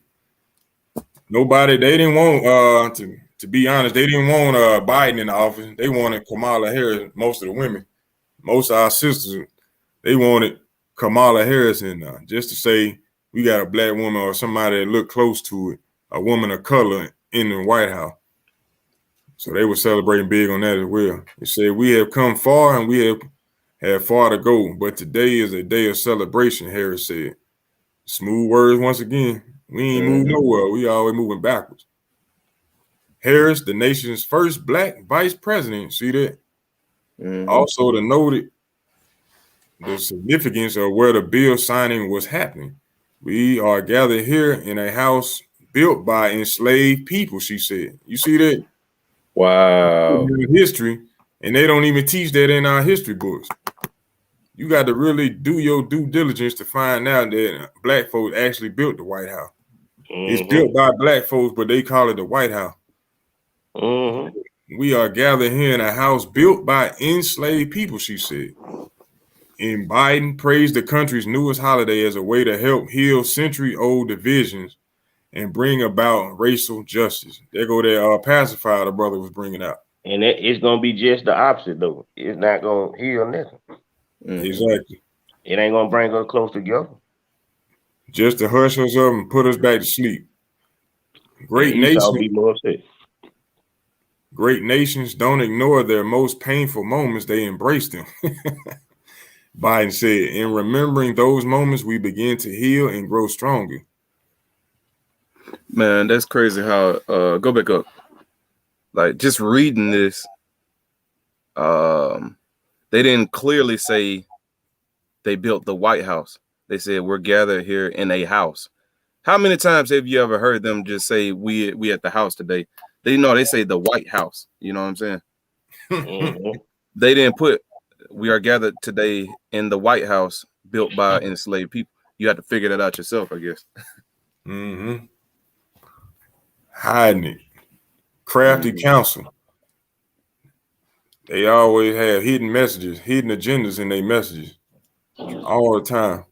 They didn't want, to be honest, they didn't want Biden in the office. They wanted Kamala Harris, most of the women. Most of our sisters, they wanted Kamala Harris in there, just to say we got a black woman or somebody that looked close to it, a woman of color in the White House. So they were celebrating big on that as well. They said, we have come far and we have far to go, but today is a day of celebration, Harris said. Smooth words once again. We ain't moving nowhere. We always moving backwards. Harris, the nation's first black vice president, see that? Also to note the significance of where the bill signing was happening. We are gathered here in a house built by enslaved people, she said. You see that? Wow. History, and they don't even teach that in our history books. You got to really do your due diligence to find out that black folks actually built the White House. It's built by black folks, but they call it the White House. We are gathered here in a house built by enslaved people, she said. And Biden praised the country's newest holiday as a way to help heal century-old divisions and bring about racial justice. There go that pacifier the brother was bringing out. And it's going to be just the opposite, though. It's not going to heal nothing. Exactly. It ain't going to bring us close together. Just to hush us up and put us back to sleep. Great nations don't ignore their most painful moments. They embrace them. Biden said, in remembering those moments, we begin to heal and grow stronger. Man, that's crazy how go back up. Like just reading this, they didn't clearly say they built the White House. They said we're gathered here in a house. How many times have you ever heard them just say we at the house today? They say the White House. You know what I'm saying? They didn't put we are gathered today in the White House built by enslaved people. You have to figure that out yourself, I guess. Hiding it. Crafty counsel. They always have hidden messages, hidden agendas in their messages all the time.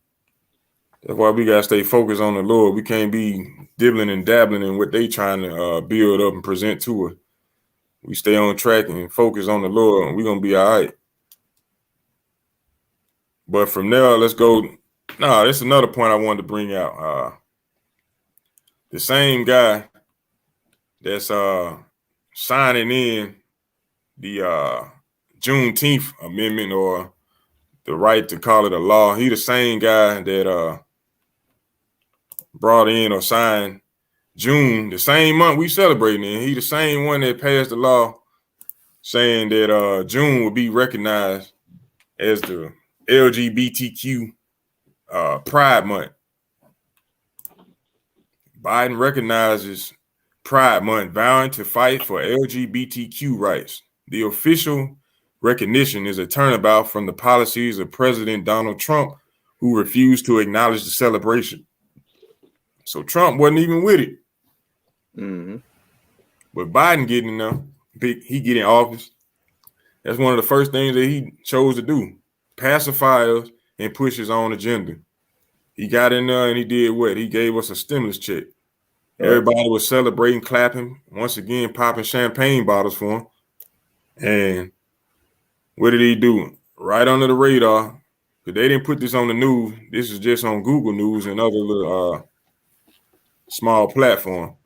That's why we got to stay focused on the Lord. We can't be dibbling and dabbling in what they trying to build up and present to us. We stay on track and focus on the Lord, and we're going to be all right. But from there, let's go. No, that's another point I wanted to bring out. The same guy that's signing in the Juneteenth amendment, or the right to call it a law. He the same guy that brought in or signed June, the same month we celebrating in. He the same one that passed the law saying that June will be recognized as the LGBTQ Pride Month. Biden recognizes Pride Month, vowing to fight for LGBTQ rights. The official recognition is a turnabout from the policies of President Donald Trump, who refused to acknowledge the celebration. So Trump wasn't even with it. But Biden getting there, he get in office. That's one of the first things that he chose to do: pacify us and push his own agenda. He got in there and he did what? He gave us a stimulus check. Right. Everybody was celebrating, clapping, once again popping champagne bottles for him. And what did he do? Right under the radar, because they didn't put this on the news. This is just on Google News and other little small platform,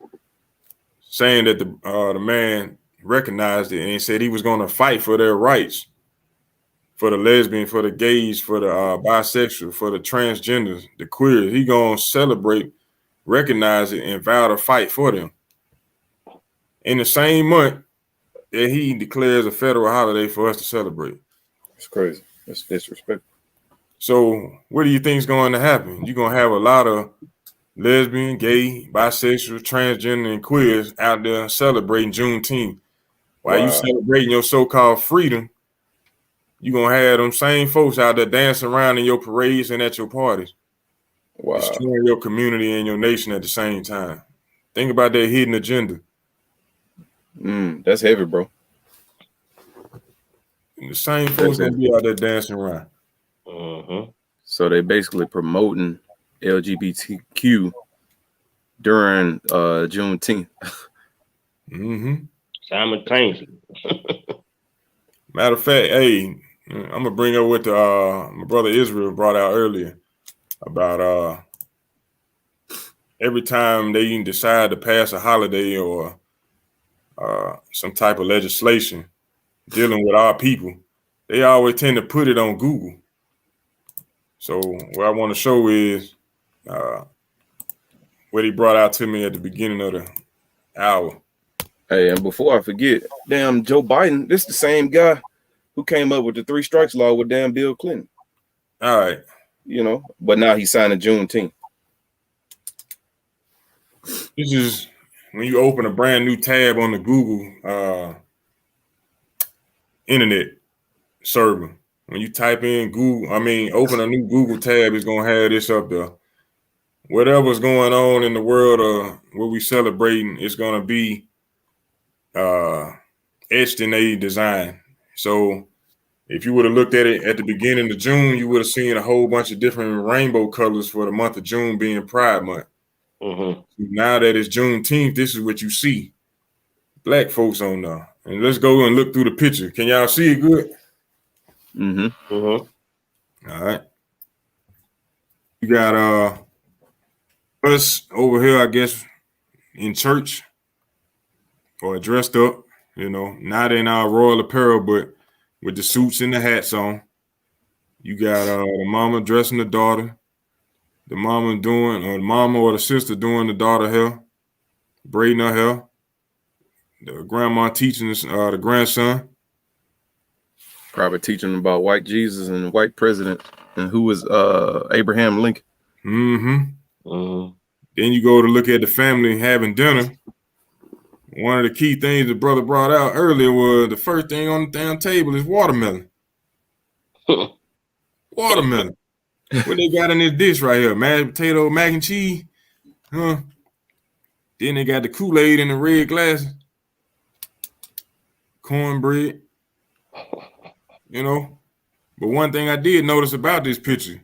saying that the man recognized it and said he was going to fight for their rights, for the lesbian, for the gays, for the bisexual, for the transgenders, the queer. He going to celebrate, recognize it, and vow to fight for them. In the same month that he declares a federal holiday for us to celebrate. It's crazy. It's disrespectful. So what do you think is going to happen? You're going to have a lot of lesbian, gay, bisexual, transgender, and queers out there celebrating Juneteenth. While you celebrating your so-called freedom, you're going to have them same folks out there dancing around in your parades and at your parties. Wow. Destroying your community and your nation at the same time. Think about that hidden agenda. That's heavy, bro. And the same folks going to be out there dancing around. So they basically promoting LGBTQ during Juneteenth. Simultaneously. Matter of fact, hey, I'm gonna bring up what my brother Israel brought out earlier about every time they decide to pass a holiday or some type of legislation dealing with our people, they always tend to put it on Google. So what I want to show is what he brought out to me at the beginning of the hour. Hey, and before I forget, damn Joe Biden, this the same guy who came up with the 3 strikes law with damn Bill Clinton. All right. You know, but now he's signing Juneteenth. This is when you open a brand new tab on the Google internet server. When you type in open a new Google tab, it's gonna have this up there. Whatever's going on in the world of what we celebrating, it's gonna be etched in a design. So if you would have looked at it at the beginning of June, you would have seen a whole bunch of different rainbow colors for the month of June being Pride Month. Now that it's Juneteenth, this is what you see. Black folks on there. And let's go and look through the picture. Can y'all see it good? All right. You got us over here, I guess, in church or dressed up, you know, not in our royal apparel, but with the suits and the hats on. You got the mama dressing the daughter, the mama or the sister doing the daughter hair, braiding her hair, the grandma teaching the grandson. Probably teaching about white Jesus and white president and who was Abraham Lincoln. Then you go to look at the family having dinner. One of the key things the brother brought out earlier was the first thing on the damn table is watermelon. Watermelon. What they got in this dish right here? Mashed potato, mac and cheese. Then they got the Kool-Aid in the red glasses. Cornbread. You know. But one thing I did notice about this picture,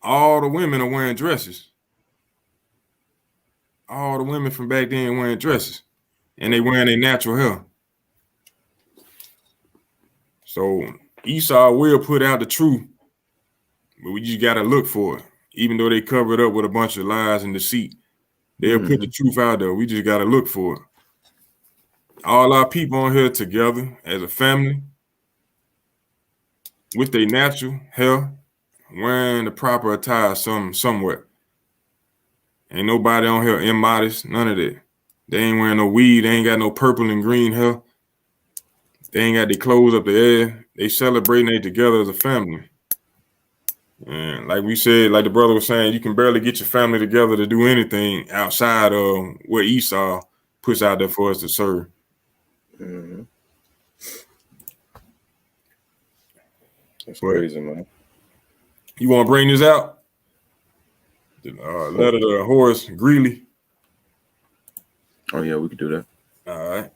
all the women are wearing dresses. All the women from back then wearing dresses. And they wearing their natural hair. So Esau will put out the truth, but we just got to look for it. Even though they cover it up with a bunch of lies and deceit, they'll put the truth out there. We just got to look for it. All our people on here together as a family with their natural hair, wearing the proper attire somewhere. Ain't nobody on here immodest, none of that. They ain't wearing no weed. They ain't got no purple and green hair. They ain't got their clothes up the air. They celebrating it together as a family. And like we said, like the brother was saying, you can barely get your family together to do anything outside of what Esau puts out there for us to serve. That's crazy, man. You want to bring this out? The letter to Horace Greeley. Oh, yeah, we could do that. All right.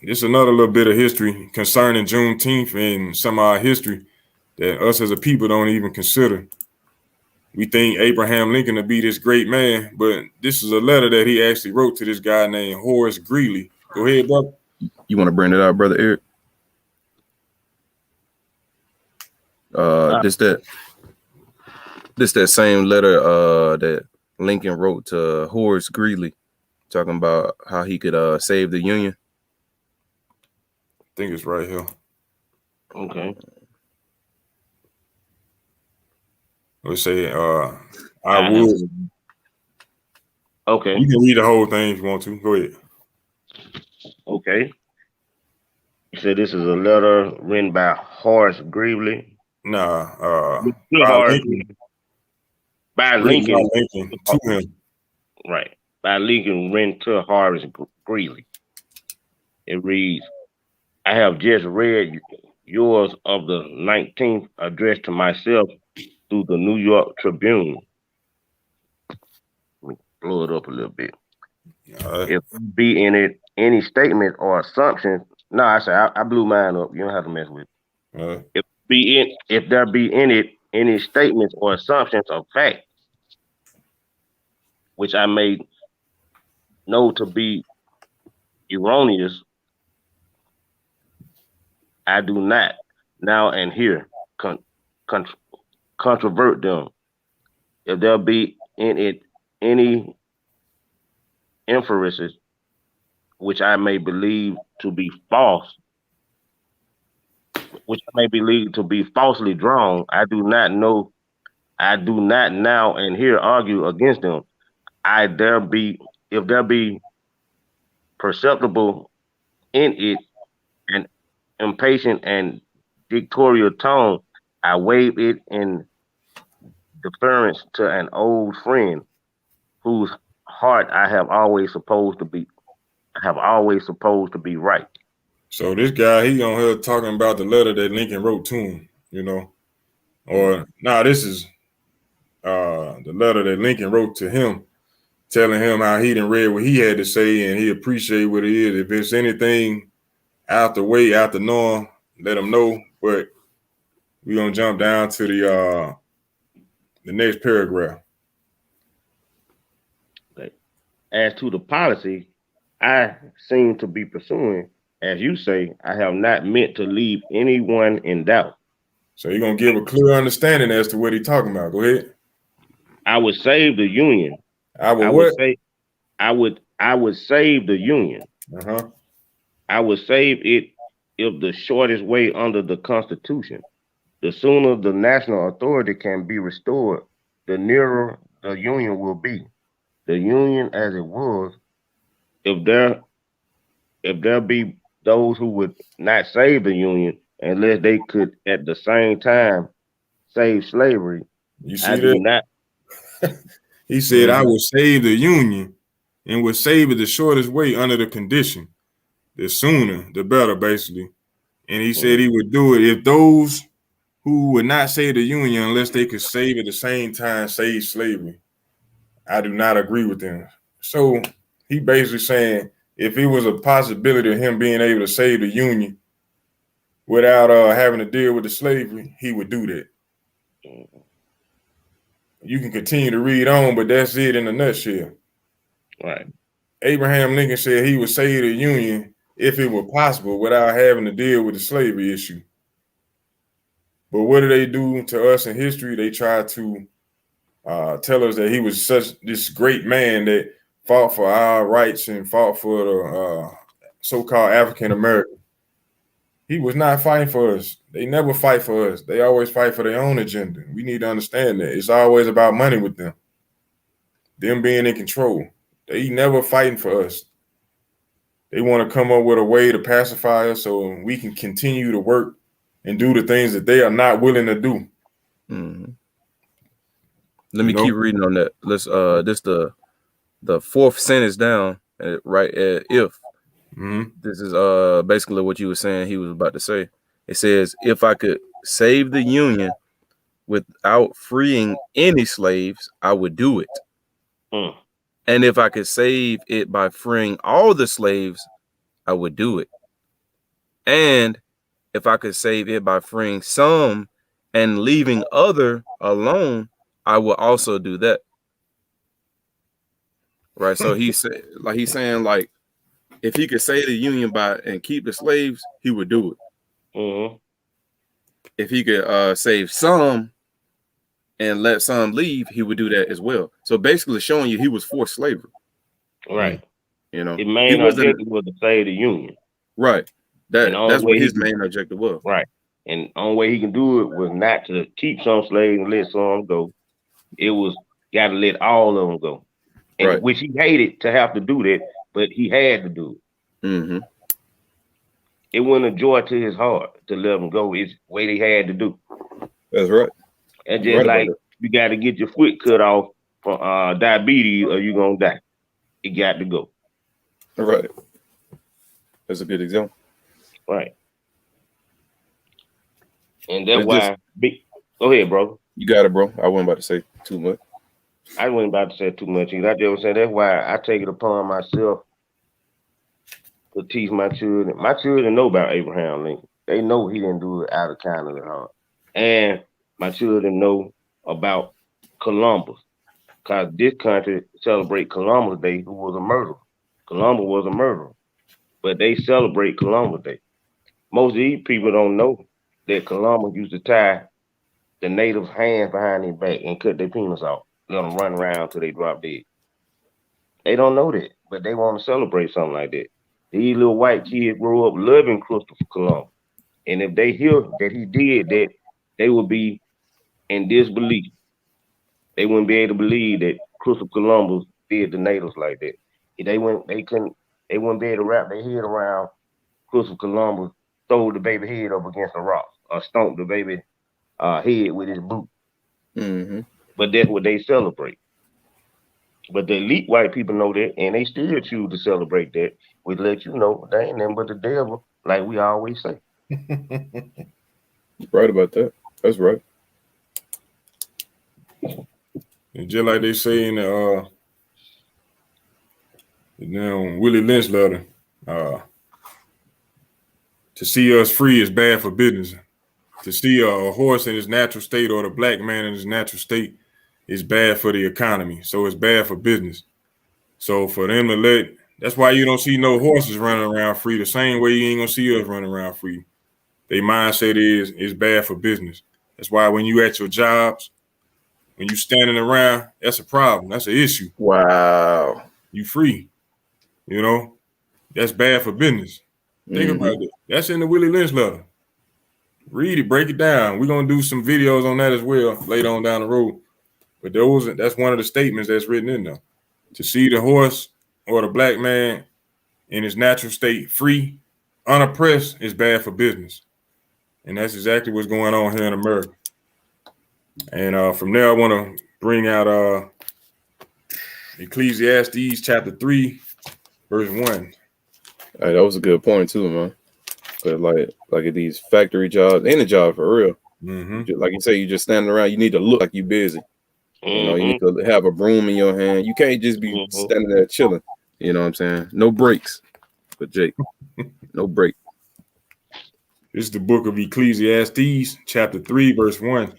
This is another little bit of history concerning Juneteenth and some of our history that us as a people don't even consider. We think Abraham Lincoln to be this great man, but this is a letter that he actually wrote to this guy named Horace Greeley. Go ahead, brother. You want to bring it out, brother Eric? This that same letter that Lincoln wrote to Horace Greeley, talking about how he could save the Union. I think it's right here. Okay. Let's say I would. Okay. You can read the whole thing if you want to. Go ahead. Okay. You said this is a letter written by Horace Greeley. Nah, By Lincoln. By Lincoln. Lincoln to him. Right. By Lincoln written to Horace Greeley. It reads, I have just read yours of the 19th addressed to myself through the New York Tribune. Let me blow it up a little bit. Right. If there be in it any statement or assumption, no, I blew mine up. You don't have to mess with it. Right. If there be in it any statements or assumptions of fact, which I may know to be erroneous, I do not now and here controvert them. If there be in it any inferences which I may believe to be false, which I may believe to be falsely drawn, I do not now and here argue against them. If there be perceptible in it an impatient and dictatorial tone, I waive it in deference to an old friend whose heart I have always supposed to be right. So this guy, he on here talking about the letter that Lincoln wrote to him, you know. Or this is the letter that Lincoln wrote to him, telling him how he didn't read what he had to say and he appreciate what it is. If it's anything out the way, out the norm, let him know. But we're gonna jump down to the next paragraph. Okay. As to the policy I seem to be pursuing, as you say, I have not meant to leave anyone in doubt. So you're gonna give a clear understanding as to what he's talking about. Go ahead. I would save the Union. I would save the Union. Uh-huh. I would save it if the shortest way under the Constitution. The sooner the national authority can be restored, the nearer the Union will be. The Union as it was, if there be those who would not save the Union unless they could at the same time save slavery. You see that? Not. He said, I will save the Union and would save it the shortest way under the condition. The sooner, the better, basically. And he said he would do it if those who would not save the Union unless they could save at the same time save slavery. I do not agree with them. So he basically saying if it was a possibility of him being able to save the Union without having to deal with the slavery, he would do that. You can continue to read on, but that's it in a nutshell. Right. Abraham Lincoln said he would save the Union if it were possible without having to deal with the slavery issue. But what do they do to us in history? They try to tell us that he was this great man that fought for our rights and fought for the so-called African American. He was not fighting for us. They never fight for us. They always fight for their own agenda. We need to understand that. It's always about money with them. Them being in control. They never fighting for us. They want to come up with a way to pacify us so we can continue to work and do the things that they are not willing to do. Mm-hmm. Let me keep reading on that. Let's this the fourth sentence down, right at if. Mm-hmm. This is basically what you were saying he was about to say. It says, if I could save the Union without freeing any slaves, I would do it. Mm. And if I could save it by freeing all the slaves, I would do it. And if I could save it by freeing some and leaving other alone, I will also do that. Right. So he's saying like if he could save the Union by and keep the slaves, he would do it. Mm-hmm. If he could save some and let some leave, he would do that as well. So basically showing you he was for slavery. Right. You know, His he main wasn't objective was to save the Union. right. And the only That's what way his main objective was. right. And the only way he can do it was not to keep some slaves and let some go. It was got to let all of them go. And Right. which he hated to have to do that, but he had to do it. Mm-hmm. It wasn't a joy to his heart to let them go. It's the way they had to do. That's right. And You're just right like you got to get your foot cut off from diabetes or you're going to die. It got to go. Right. That's a good example. Right. And that's why. Go ahead, bro. You got it, bro. I wasn't about to say too much. I wasn't about to say too much. I just was saying that's why I take it upon myself to teach my children. My children know about Abraham Lincoln. They know he didn't do it out of kindness of heart. And my children know about Columbus. Because this country celebrate Columbus Day, who was a murderer. Columbus was a murderer. But they celebrate Columbus Day. Most of these people don't know that Columbus used to tie the natives' hands behind their back and cut their penis off. Let them run around till they drop dead. They don't know that, but they want to celebrate something like that. These little white kids grow up loving Christopher Columbus. And if they hear that he did that, they would be in disbelief. They wouldn't be able to believe that Christopher Columbus did the natives like that. They wouldn't be able to wrap their head around Christopher Columbus throw the baby head up against a rock or stomp the baby head with his boot. Mm-hmm. But that's what they celebrate. But the elite white people know that, and they still choose to celebrate that, which let you know they ain't nothing but the devil, like we always say. Right about that. That's right. And just like they say in the Willie Lynch letter, to see us free is bad for business. To see a horse in his natural state or the black man in his natural state is bad for the economy. So it's bad for business. So for them to that's why you don't see no horses running around free the same way you ain't gonna see us running around free. Their mindset is bad for business. That's why when you at your jobs, when you standing around, that's a problem. That's an issue. Wow. You free. You know, that's bad for business. Think about it. That's in the Willie Lynch letter. Read it, break it down. We're gonna do some videos on that as well later on down the road. But that's one of the statements that's written in there. To see the horse or the black man in his natural state free, unoppressed, is bad for business. And that's exactly what's going on here in America. And from there, I want to bring out Ecclesiastes chapter 3, verse 1. Hey, that was a good point too, man. But like at these factory jobs, any job for real. Mm-hmm. Like you say, you just standing around. You need to look like you busy. You know, you need to have a broom in your hand. You can't just be standing there chilling. You know what I'm saying? No breaks. But Jake, no break. This is the book of Ecclesiastes, chapter 3, verse 1.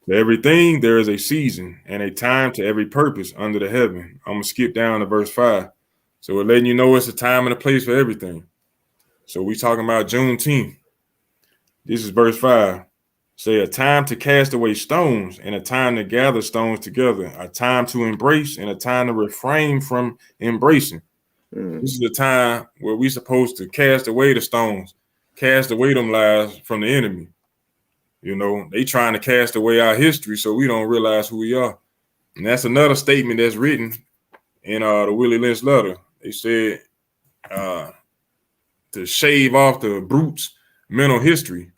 To everything there is a season and a time to every purpose under the heaven. I'm going to skip down to verse 5. So we're letting you know it's a time and a place for everything. So we talking about Juneteenth. This is verse 5. Say a time to cast away stones and a time to gather stones together, a time to embrace and a time to refrain from embracing. This is the time where we're supposed to cast away the stones, cast away them lies from the enemy. You know, they trying to cast away our history so we don't realize who we are. And that's another statement that's written in the Willie Lynch letter. They said to shave off the brute's mental history.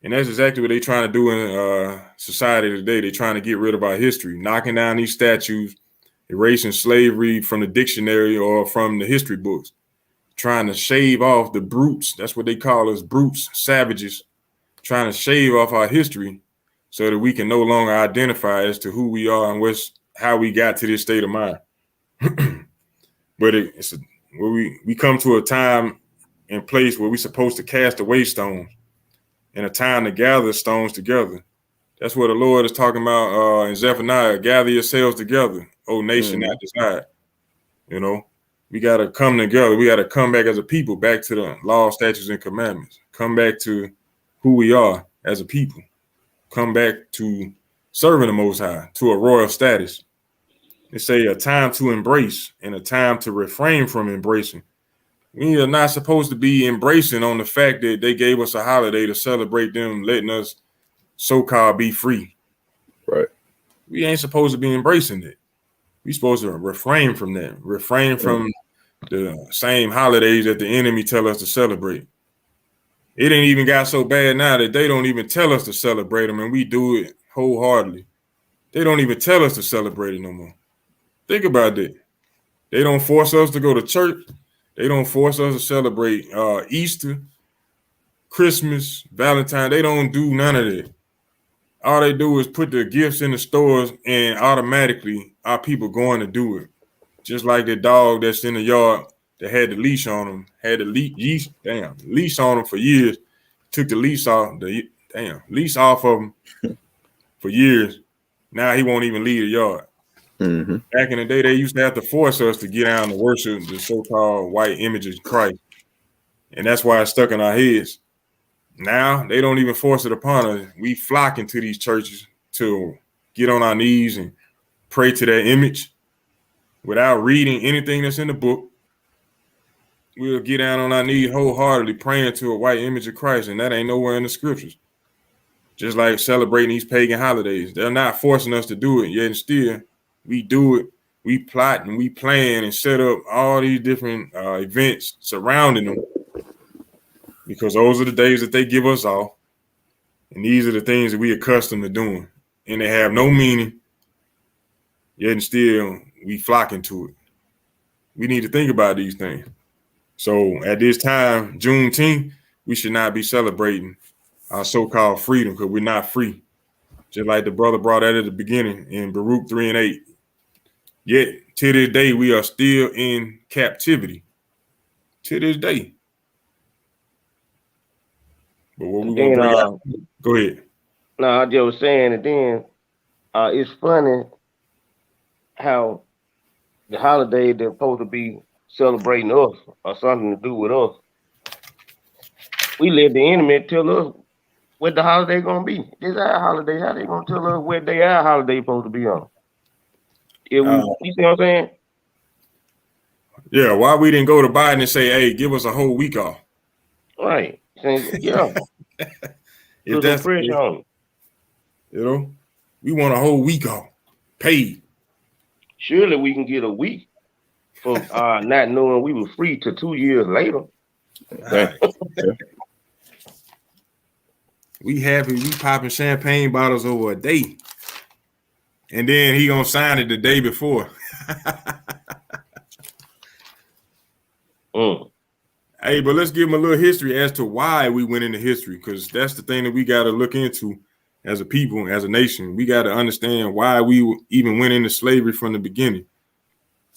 And that's exactly what they're trying to do in society today. They're trying to get rid of our history, knocking down these statues, erasing slavery from the dictionary or from the history books, trying to shave off the brutes. That's what they call us, brutes, savages, trying to shave off our history so that we can no longer identify as to who we are and how we got to this state of mind. But we come to a time in place where we're supposed to cast away stones, and a time to gather stones together. That's what the Lord is talking about in Zephaniah. Gather yourselves together, O nation not desired. You know, we got to come together. We got to come back as a people, back to the law, statutes, and commandments. Come back to who we are as a people. Come back to serving the Most High, to a royal status. They say a time to embrace and a time to refrain from embracing. We are not supposed to be embracing on the fact that they gave us a holiday to celebrate them letting us so-called be free. Right. We ain't supposed to be embracing it. We supposed to refrain from that. Refrain from the same holidays that the enemy tell us to celebrate. It ain't even got so bad now that they don't even tell us to celebrate them, and we do it wholeheartedly. They don't even tell us to celebrate it no more. Think about that. They don't force us to go to church. They don't force us to celebrate Easter, Christmas, Valentine. They don't do none of that. All they do is put the gifts in the stores, and automatically our people going to do it. Just like the dog that's in the yard that had the leash on him, had the leash on him for years. Took the leash off of him for years. Now he won't even leave the yard. Mm-hmm. Back in the day, they used to have to force us to get down and worship the so-called white image of Christ. And that's why it's stuck in our heads. Now, they don't even force it upon us. We flock into these churches to get on our knees and pray to that image without reading anything that's in the book. We'll get down on our knees wholeheartedly praying to a white image of Christ, and that ain't nowhere in the scriptures. Just like celebrating these pagan holidays. They're not forcing us to do it, yet and still we do it. We plot and we plan and set up all these different events surrounding them because those are the days that they give us off. And these are the things that we accustomed to doing. And they have no meaning, yet and still we flock into it. We need to think about these things. So at this time, Juneteenth, we should not be celebrating our so-called freedom because we're not free. Just like the brother brought out at the beginning in Baruch 3:8. Yet, to this day, we are still in captivity. To this day. But what we want to bring out, go ahead. No, I just was saying, and then it's funny how the holiday that's supposed to be celebrating us or something to do with us, we let the enemy tell us what the holiday gonna be. This is our holiday. How they gonna tell us what day our holiday supposed to be on? You see what I'm saying? Yeah, why we didn't go to Biden and say, hey, give us a whole week off? Right. Saying, yeah. If that's pressure on it. You know, we want a whole week off, paid. Surely we can get a week from not knowing we were free to 2 years later. Right. We happy, we popping champagne bottles over a day. And then he gonna sign it the day before. Hey, but let's give him a little history as to why we went into history, because that's the thing that we got to look into as a people, as a nation. We got to understand why we even went into slavery from the beginning.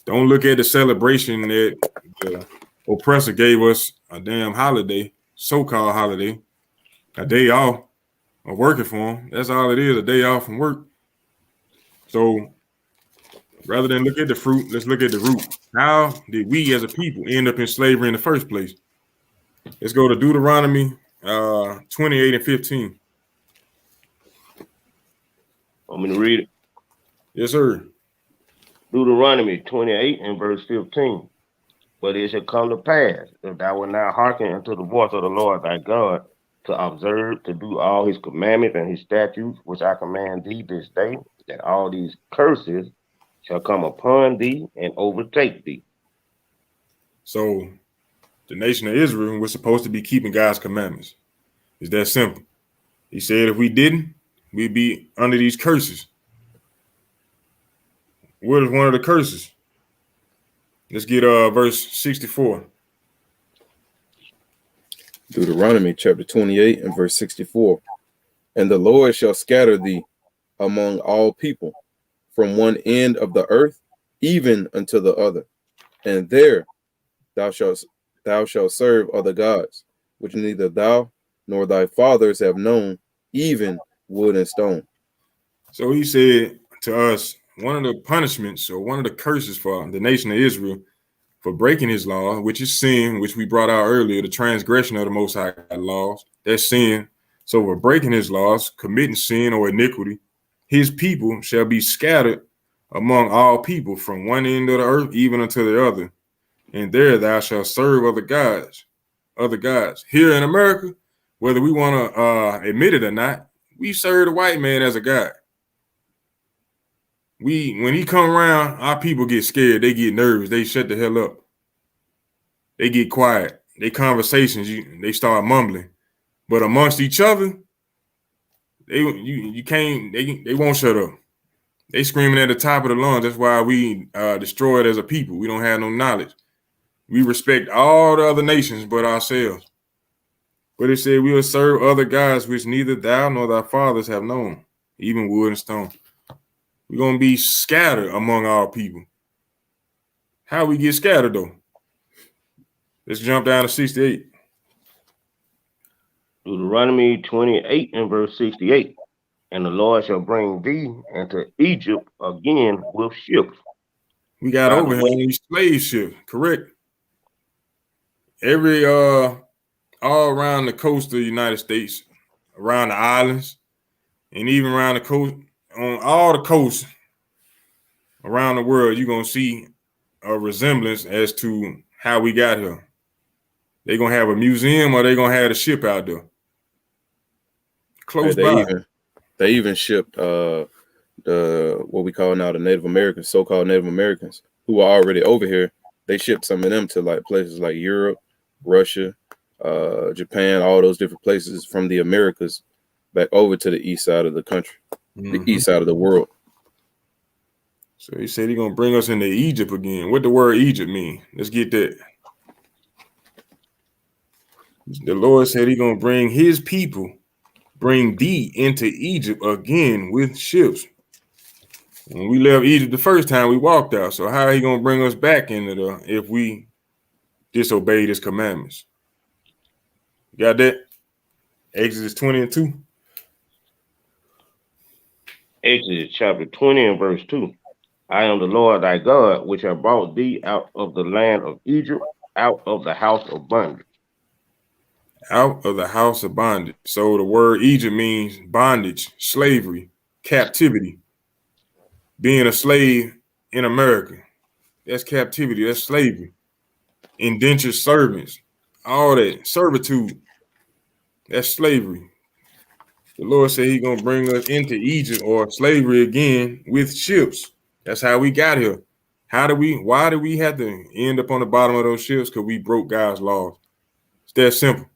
Don't look at the celebration that the oppressor gave us a damn holiday, so-called holiday, a day off of working for him. That's all it is, a day off from work. So rather than look at the fruit, let's look at the root. How did we as a people end up in slavery in the first place? Let's go to Deuteronomy 28 and 15. Want me to read it? Yes, sir. Deuteronomy 28 and verse 15. But it shall come to pass, if thou wilt not hearken unto the voice of the Lord thy God, to observe, to do all his commandments and his statutes, which I command thee this day, that all these curses shall come upon thee and overtake thee. So the nation of Israel was supposed to be keeping God's commandments. It's that simple. He said if we didn't, we'd be under these curses. What is one of the curses? Let's get verse 64. Deuteronomy chapter 28 and verse 64. And the Lord shall scatter thee among all people, from one end of the earth even unto the other, and there thou shalt thou shalt serve other gods, which neither thou nor thy fathers have known, even wood and stone. So he said to us, one of the punishments or one of the curses for the nation of Israel for breaking his law, which is sin, which we brought out earlier, the transgression of the Most High laws, that's sin. So for breaking his laws, committing sin or iniquity, his people shall be scattered among all people from one end of the earth even unto the other. And there thou shalt serve other gods. Here in America, whether we want to admit it or not, we serve the white man as a god. When he come around, our people get scared. They get nervous. They shut the hell up. They get quiet. They conversations, they start mumbling. But amongst each other, you can't. They won't shut up. They screaming at the top of the lungs. That's why we destroyed as a people. We don't have no knowledge. We respect all the other nations but ourselves. But it said we will serve other gods which neither thou nor thy fathers have known, even wood and stone. We're going to be scattered among our people. How we get scattered, though? Let's jump down to 68. Deuteronomy 28 and verse 68. And the Lord shall bring thee into Egypt again with ships. We got over here on these slave ships, correct? Every all around the coast of the United States, around the islands, and even around the coast, on all the coasts around the world, you're gonna see a resemblance as to how we got here. They're gonna have a museum or they're gonna have a ship out there. Close by. They even shipped the what we call now the Native Americans, so-called Native Americans, who are already over here. They shipped some of them to like places like Europe, Russia, Japan, all those different places from the Americas back over to the east side of the country, the east side of the world. So he said he's gonna bring us into Egypt again. What the word Egypt mean? Let's get that. The Lord said he's gonna bring his people, bring thee into Egypt again with ships. When we left Egypt the first time, we walked out. So how are he gonna bring us back into the if we disobeyed his commandments? Got that? Exodus 20 and 2. Exodus chapter 20 and verse 2. I am the Lord thy God, which have brought thee out of the land of Egypt, out of the house of bondage. Out of the house of bondage. So the word Egypt means bondage, slavery, captivity. Being a slave in America, that's captivity, that's slavery. Indentured servants, all that servitude, that's slavery. The Lord said he's gonna bring us into Egypt or slavery again with ships. That's how we got here. Why do we have to end up on the bottom of those ships? Because we broke God's laws. It's that simple.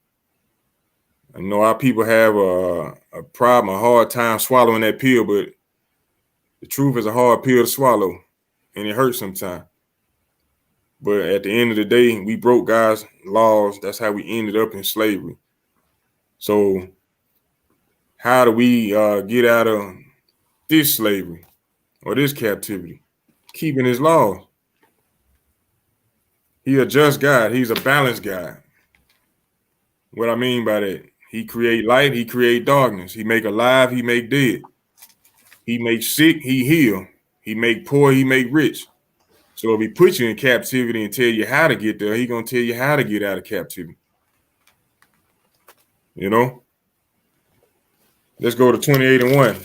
I know our people have a problem, a hard time swallowing that pill, but the truth is a hard pill to swallow, and it hurts sometimes. But at the end of the day, we broke God's laws. That's how we ended up in slavery. So how do we get out of this slavery or this captivity? Keeping his laws. He's a just God. He's a balanced God. What I mean by that, he create light, he create darkness. He make alive, he make dead. He make sick, he heal. He make poor, he make rich. So if he put you in captivity and tell you how to get there, he gonna tell you how to get out of captivity. You know? Let's go to 28 and 1.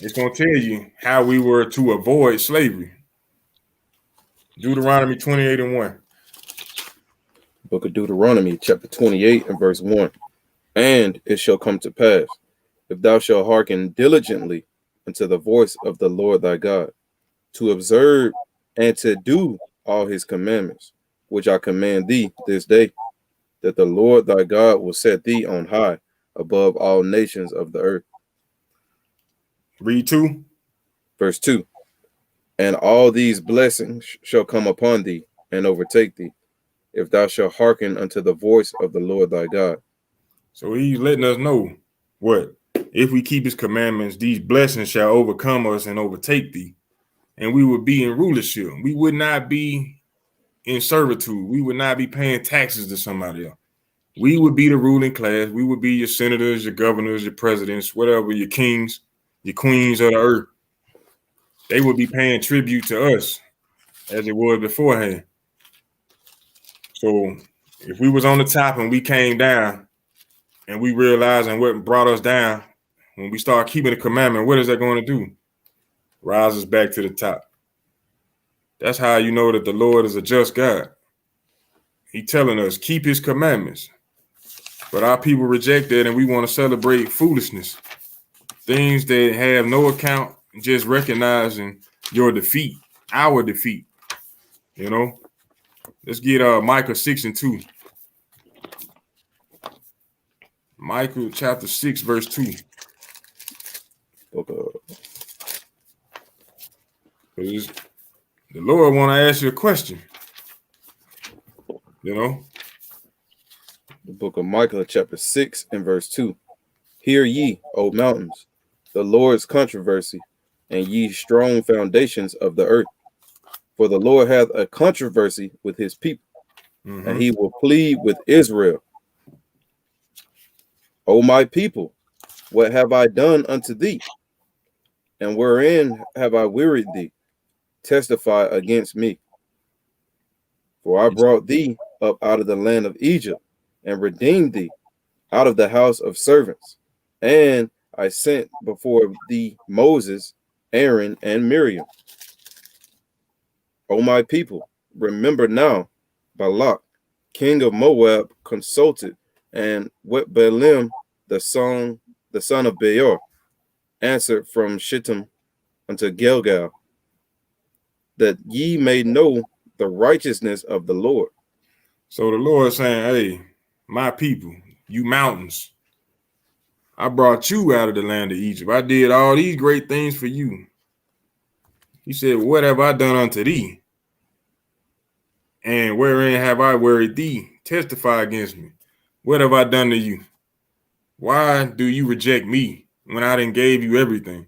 It's gonna tell you how we were to avoid slavery. Deuteronomy 28 and 1. Book of Deuteronomy, chapter 28 and verse 1. And it shall come to pass, if thou shalt hearken diligently unto the voice of the Lord thy God, to observe and to do all his commandments, which I command thee this day, that the Lord thy God will set thee on high above all nations of the earth. Read 2. Verse 2. And all these blessings shall come upon thee and overtake thee, if thou shalt hearken unto the voice of the Lord thy God. So he's letting us know what? If we keep his commandments, these blessings shall overcome us and overtake thee. And we would be in rulership. We would not be in servitude. We would not be paying taxes to somebody else. We would be the ruling class. We would be your senators, your governors, your presidents, whatever, your kings, your queens of the earth. They would be paying tribute to us as it was beforehand. So if we was on the top and we came down and we realized and what brought us down, when we start keeping the commandment, what is that going to do? Rise us back to the top. That's how you know that the Lord is a just God. He telling us, keep his commandments. But our people reject that, and we want to celebrate foolishness. Things that have no account, just recognizing your defeat, our defeat. You know? Let's get Micah 6:2. Micah chapter 6, verse 2. Okay. The Lord want to ask you a question. You know? The book of Micah, chapter 6 and verse 2. Hear ye, O mountains, the Lord's controversy, and ye strong foundations of the earth. For the Lord hath a controversy with his people, and he will plead with Israel. O my people, what have I done unto thee? And wherein have I wearied thee? Testify against me. For I brought thee up out of the land of Egypt, and redeemed thee out of the house of servants. And I sent before thee Moses, Aaron, and Miriam. O my people, remember now Balak, king of Moab, consulted, and what Balaam, the son of Beor, answered from Shittim unto Gilgal, that ye may know the righteousness of the Lord. So the Lord is saying, hey, my people, you mountains, I brought you out of the land of Egypt. I did all these great things for you. He said, what have I done unto thee? And wherein have I wearied thee? Testify against me. What have I done to you? Why do you reject me when I done gave you everything?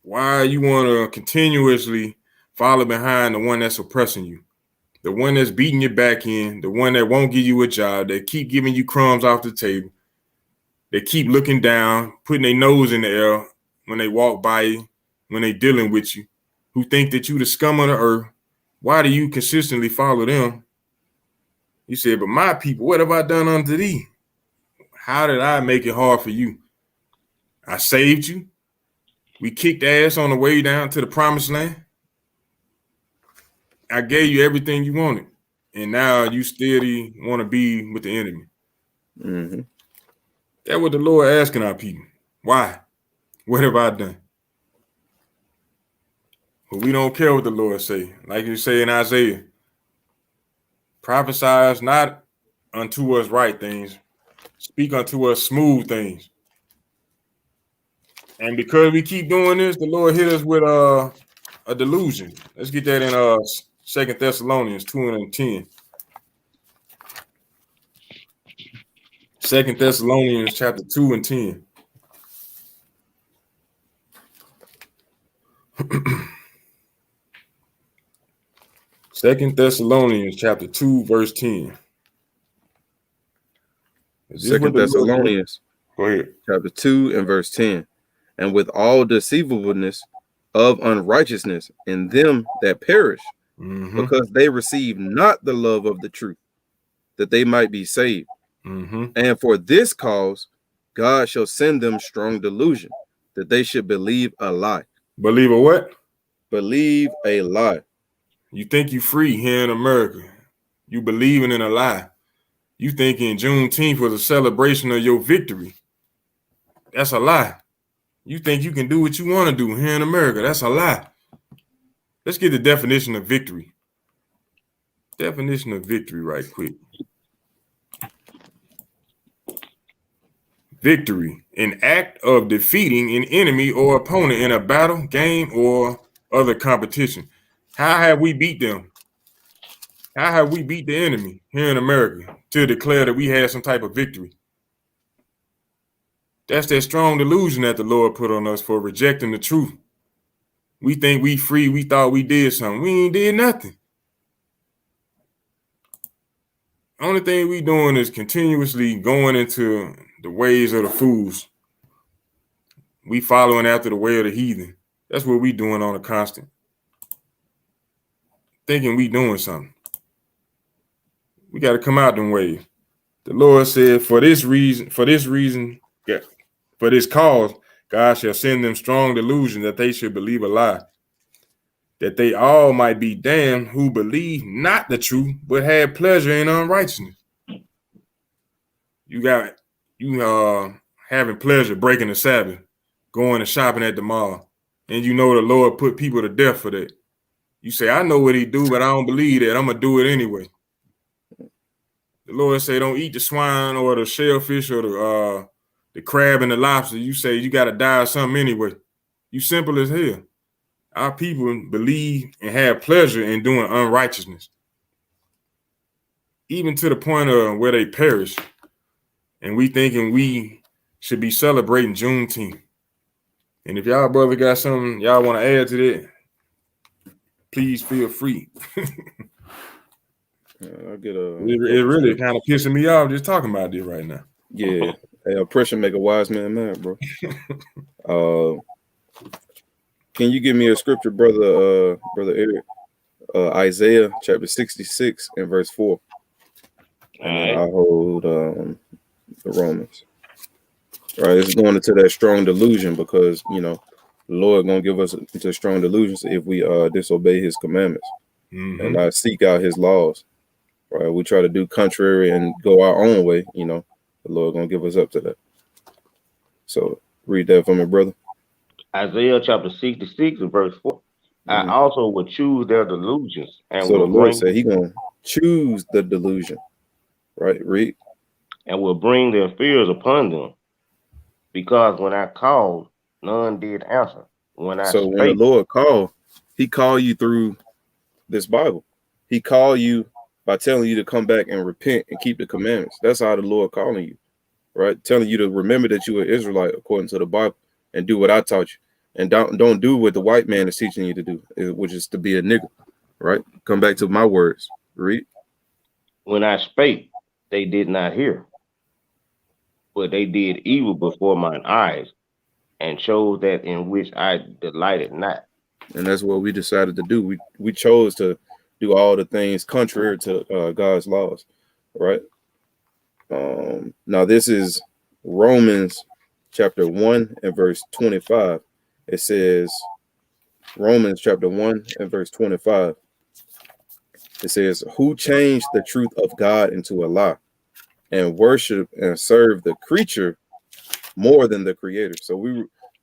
Why you want to continuously follow behind the one that's oppressing you? The one that's beating your back in, the one that won't give you a job, that keep giving you crumbs off the table, they keep looking down, putting their nose in the air when they walk by you, when they dealing with you, who think that you the scum of the earth. Why do you consistently follow them? He said, but my people, what have I done unto thee? How did I make it hard for you? I saved you. We kicked ass on the way down to the promised land. I gave you everything you wanted. And now you still want to be with the enemy. Mm-hmm. That's what the Lord asking our people. Why? What have I done? But we don't care what the Lord say. Like you say in Isaiah, prophesy not unto us right things, speak unto us smooth things. And because we keep doing this, the Lord hit us with a delusion. Let's get that in 2 Thessalonians 2:10. 2 Thessalonians chapter 2:10. Second Thessalonians chapter 2, verse 10. Second Thessalonians, go ahead. Chapter 2 and verse 10. And with all deceivableness of unrighteousness in them that perish, because they receive not the love of the truth, that they might be saved. And for this cause, God shall send them strong delusion, that they should believe a lie. Believe a what? Believe a lie. You think you free here in America. You believing in a lie. You thinking Juneteenth was a celebration of your victory. That's a lie. You think you can do what you want to do here in America. That's a lie. Let's get the definition of victory. Definition of victory right quick. Victory, an act of defeating an enemy or opponent in a battle, game, or other competition. How have we beat them? How have we beat the enemy here in America to declare that we had some type of victory? That's that strong delusion that the Lord put on us for rejecting the truth. We think we free. We thought we did something. We ain't did nothing. Only thing we doing is continuously going into the ways of the fools. We following after the way of the heathen. That's what we doing on a constant. Thinking we doing something. We got to come out them ways. The Lord said, for this reason, yeah, for this cause, God shall send them strong delusion that they should believe a lie, that they all might be damned who believe not the truth, but had pleasure in unrighteousness. You having pleasure breaking the Sabbath, going and shopping at the mall, and you know the Lord put people to death for that. You say, I know what he do, but I don't believe that. I'm gonna do it anyway. The Lord say, don't eat the swine or the shellfish or the crab and the lobster. You say you gotta die or something anyway. You simple as hell. Our people believe and have pleasure in doing unrighteousness, even to the point of where they perish. And we thinking we should be celebrating Juneteenth. And if y'all brother got something y'all want to add to that, please feel free. I get It really kind of pissing me off just talking about this right now. Yeah, hey, oppression make a wise man mad, bro. Can you give me a scripture, brother Eric? Isaiah chapter 66 and verse 4. And then I'll hold the Romans. Right, it's going into that strong delusion because the Lord gonna give us into strong delusions if we disobey His commandments and not seek out His laws. Right, we try to do contrary and go our own way. The Lord gonna give us up to that. So read that for me, brother. Isaiah chapter 66 and verse 4. I also will choose their delusions and so will the Lord said He gonna choose the delusion. Right, read. And will bring their fears upon them. Because when I called, none did answer. When the Lord called, He called you through this Bible. He called you by telling you to come back and repent and keep the commandments. That's how the Lord calling you, right? Telling you to remember that you are Israelite according to the Bible and do what I taught you. And don't do what the white man is teaching you to do, which is to be a nigga, right? Come back to my words. Read. When I spake, they did not hear, but they did evil before mine eyes and chose that in which I delighted not. And that's what we decided to do. We chose to do all the things contrary to God's laws, right? Now this is Romans chapter 1 and verse 25. It says, Romans chapter 1 and verse 25. It says, who changed the truth of God into a lie and worship and serve the creature more than the creator. So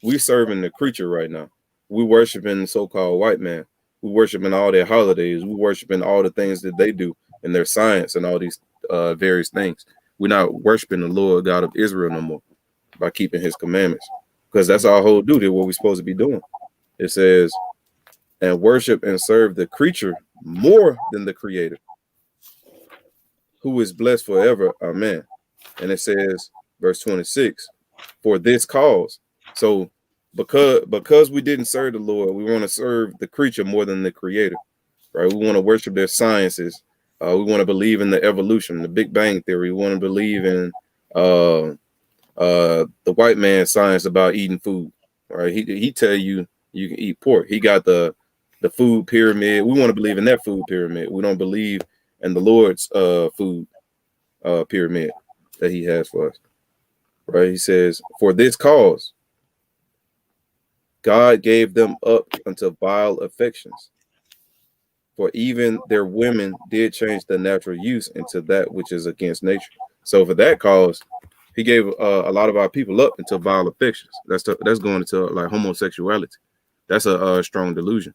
we serving the creature right now. We worshiping the so-called white man. We worshiping all their holidays. We worshiping all the things that they do in their science and all these various things. We're not worshiping the Lord God of Israel no more by keeping His commandments, because that's our whole duty, what we're supposed to be doing. It says, and worship and serve the creature more than the creator, who is blessed forever. Amen. And it says, verse 26, for this cause. So because we didn't serve the Lord, we want to serve the creature more than the creator, right? We want to worship their sciences. We want to believe in the evolution, the Big Bang Theory. We want to believe in the white man's science about eating food, right? He tell you you can eat pork. He got the food pyramid. We want to believe in that food pyramid. We don't believe in the Lord's food pyramid that He has for us, right? He says, for this cause God gave them up unto vile affections, for even their women did change the natural use into that which is against nature. So for that cause, He gave a lot of our people up into vile affections. That's going into like homosexuality. That's a strong delusion,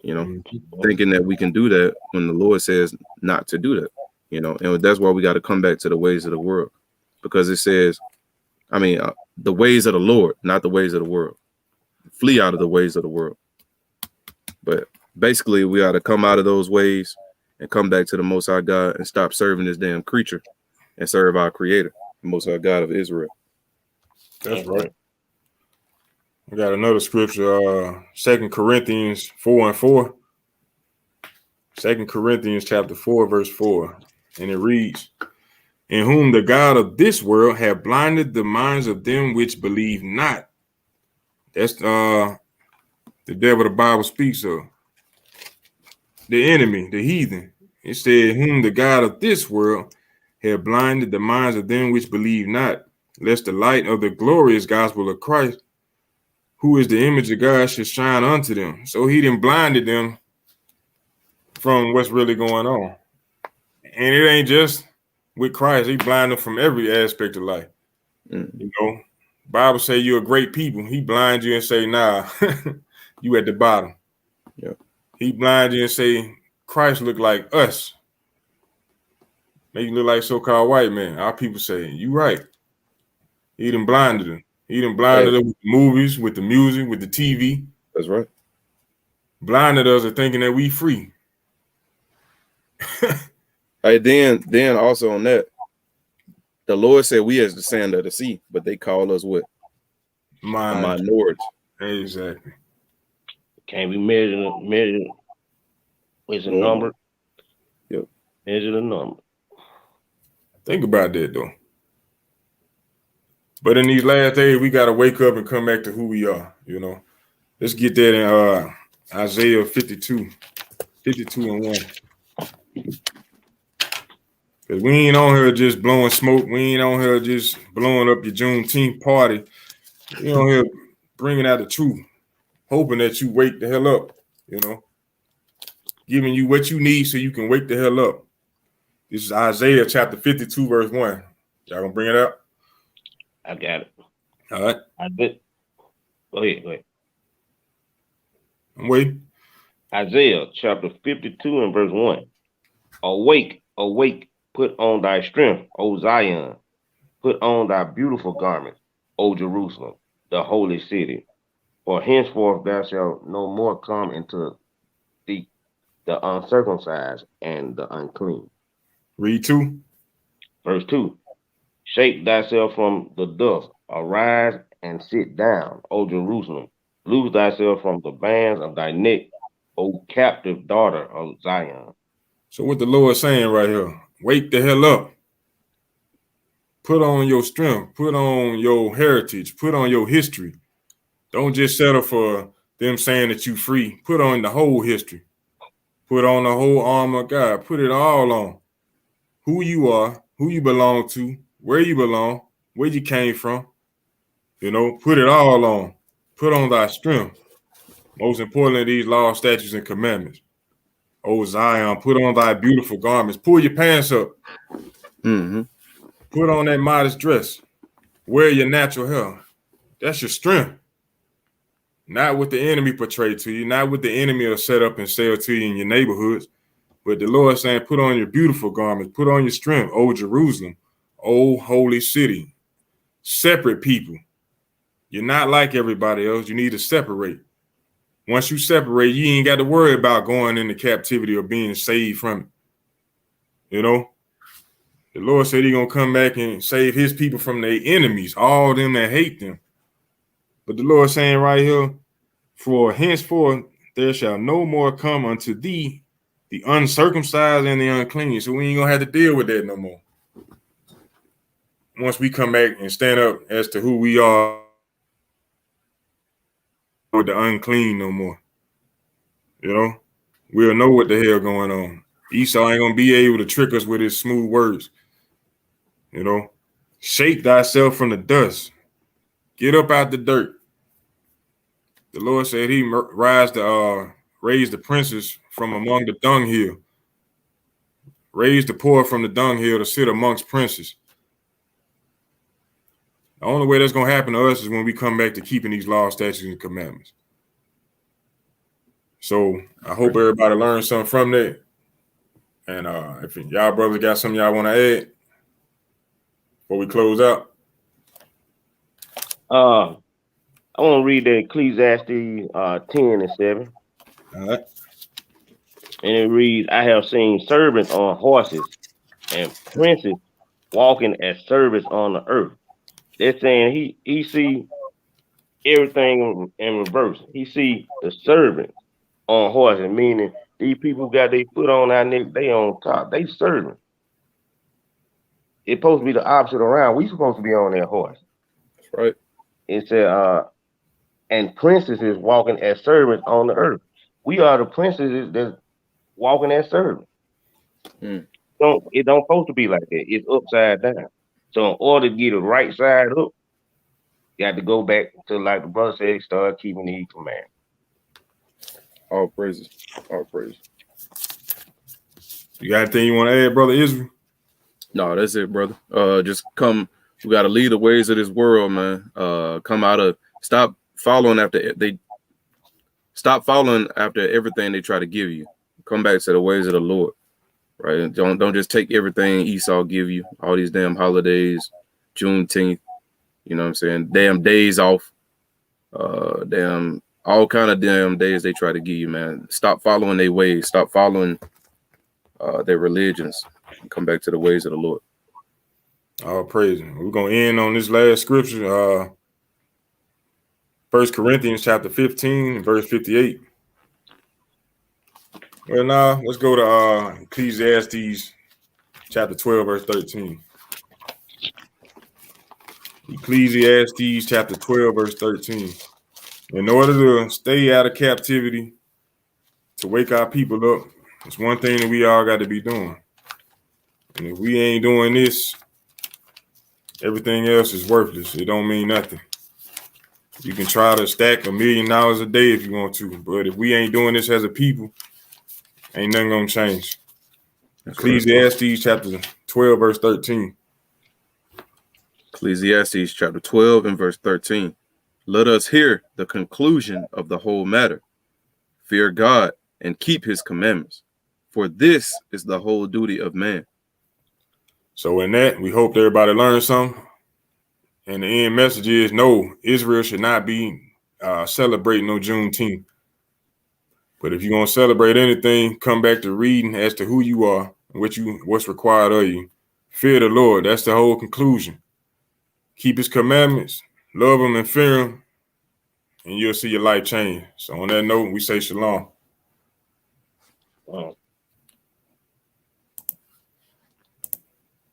thinking that we can do that when the Lord says not to do that, and that's why we got to come back to the ways of the world, because it says, the ways of the Lord, not the ways of the world. Flee out of the ways of the world. But basically, we got to come out of those ways and come back to the Most High God and stop serving this damn creature and serve our Creator, the Most High God of Israel. That's right. We got another scripture, 2 Corinthians 4 and 4. 2 Corinthians chapter 4, verse 4. And it reads, in whom the God of this world have blinded the minds of them which believe not. That's the devil the Bible speaks of. The enemy, the heathen. It said, whom the God of this world have blinded the minds of them which believe not, lest the light of the glorious gospel of Christ, who is the image of God, should shine unto them. So he done blinded them from what's really going on. And it ain't just with Christ. He blinded them from every aspect of life. You know, Bible say you're a great people. He blind you and say, nah, you at the bottom. Yeah. He blind you and say, Christ look like us. Make you look like so-called white man. Our people say, you right. He done blinded them. He done blinded them with the movies, with the music, with the TV. That's right. Blinded us of thinking that we free. Hey, then also on that, the Lord said we as the sand of the sea, but they call us what? A minority. Exactly. Can't be measured. What's a number? Yep. Measure the number. Think about that though. But in these last days, we got to wake up and come back to who we are. You know, let's get that in Isaiah 52 and 1. Because we ain't on here just blowing smoke. We ain't on here just blowing up your Juneteenth party. We on here bringing out the truth, hoping that you wake the hell up, you know, giving you what you need so you can wake the hell up. This is Isaiah chapter 52, verse 1. Y'all gonna bring it up? I got it. All right. Go ahead. I'm waiting. Isaiah chapter 52 and verse 1. Awake, awake, put on thy strength, O Zion. Put on thy beautiful garments, O Jerusalem, the holy city. For henceforth thou shalt no more come into thee, the uncircumcised and the unclean. Read 2. Verse 2. Shake thyself from the dust, arise and sit down, O Jerusalem. Loose thyself from the bands of thy neck, O captive daughter of Zion. So what the Lord is saying right here, wake the hell up. Put on your strength. Put on your heritage. Put on your history. Don't just settle for them saying that you free. Put on the whole history. Put on the whole armor of God. Put it all on. Who you are, who you belong to, where you belong, where you came from. You know, put it all on. Put on thy strength. Most importantly, these laws, statutes, and commandments. O Zion, put on thy beautiful garments. Pull your pants up. Mm-hmm. Put on that modest dress. Wear your natural hair. That's your strength. Not what the enemy portrayed to you, not what the enemy will set up and sell to you in your neighborhoods. But the Lord saying, put on your beautiful garments, put on your strength, O Jerusalem, O holy city. Separate people. You're not like everybody else. You need to separate. Once you separate, you ain't got to worry about going into captivity or being saved from it. You know? The Lord said he's going to come back and save his people from their enemies, all them that hate them. But the Lord saying right here, for henceforth there shall no more come unto thee the uncircumcised and the unclean. So we ain't going to have to deal with that no more. Once we come back and stand up as to who we are, with the unclean no more. You know? We'll know what the hell going on. Esau ain't going to be able to trick us with his smooth words. You know? Shake thyself from the dust. Get up out the dirt. The Lord said he raised the princes from among the dunghill. Raised the poor from the dunghill to sit amongst princes. The only way that's going to happen to us is when we come back to keeping these laws, statutes, and commandments. So I hope everybody learned something from that. And if y'all brothers got something y'all want to add before we close out. I want to read the Ecclesiastes 10 and 7. All right. And it reads, I have seen servants on horses and princes walking as servants on the earth. They're saying he see everything in reverse. He see the servants on horses, meaning these people got their foot on our neck, they on top, they servants. it's supposed to be the opposite around. We supposed to be on that horse. That's right. It said, and princesses walking as servants on the earth. We are the princesses that's walking as servants. Mm. It don't supposed to be like that. It's upside down. So in order to get the right side up, you have to go back to, like the brother said, start keeping these commands. All praises. All praises. You got anything you want to add, brother Israel? No, that's it, brother. Just come. We got to lead the ways of this world, man. Come out of. Stop following after everything they try to give you. Come back to the ways of the Lord, right? Don't just take everything Esau give you. All these damn holidays, Juneteenth. You know what I'm saying? Damn days off. Damn all kind of damn days they try to give you, man. Stop following their ways. Stop following their religions. And come back to the ways of the Lord. All praise. We're gonna end on this last scripture. 1 Corinthians chapter 15, verse 58. Well, now let's go to Ecclesiastes chapter 12, verse 13. Ecclesiastes chapter 12, verse 13. In order to stay out of captivity, to wake our people up, it's one thing that we all got to be doing. And if we ain't doing this, everything else is worthless. It don't mean nothing. You can try to stack $1 million a day if you want to, but if we ain't doing this as a people, ain't nothing gonna change. That's Ecclesiastes right. chapter 12, verse 13. Ecclesiastes chapter 12 and verse 13. Let us hear the conclusion of the whole matter. Fear God and keep his commandments, for this is the whole duty of man. So in that, we hope everybody learned something. And the end message is no, Israel should not be celebrating no Juneteenth. But if you're gonna celebrate anything, come back to reading as to who you are, what's required of you. Fear the Lord. That's the whole conclusion. Keep his commandments, love him and fear him, and you'll see your life change. So on that note, we say shalom. Wow.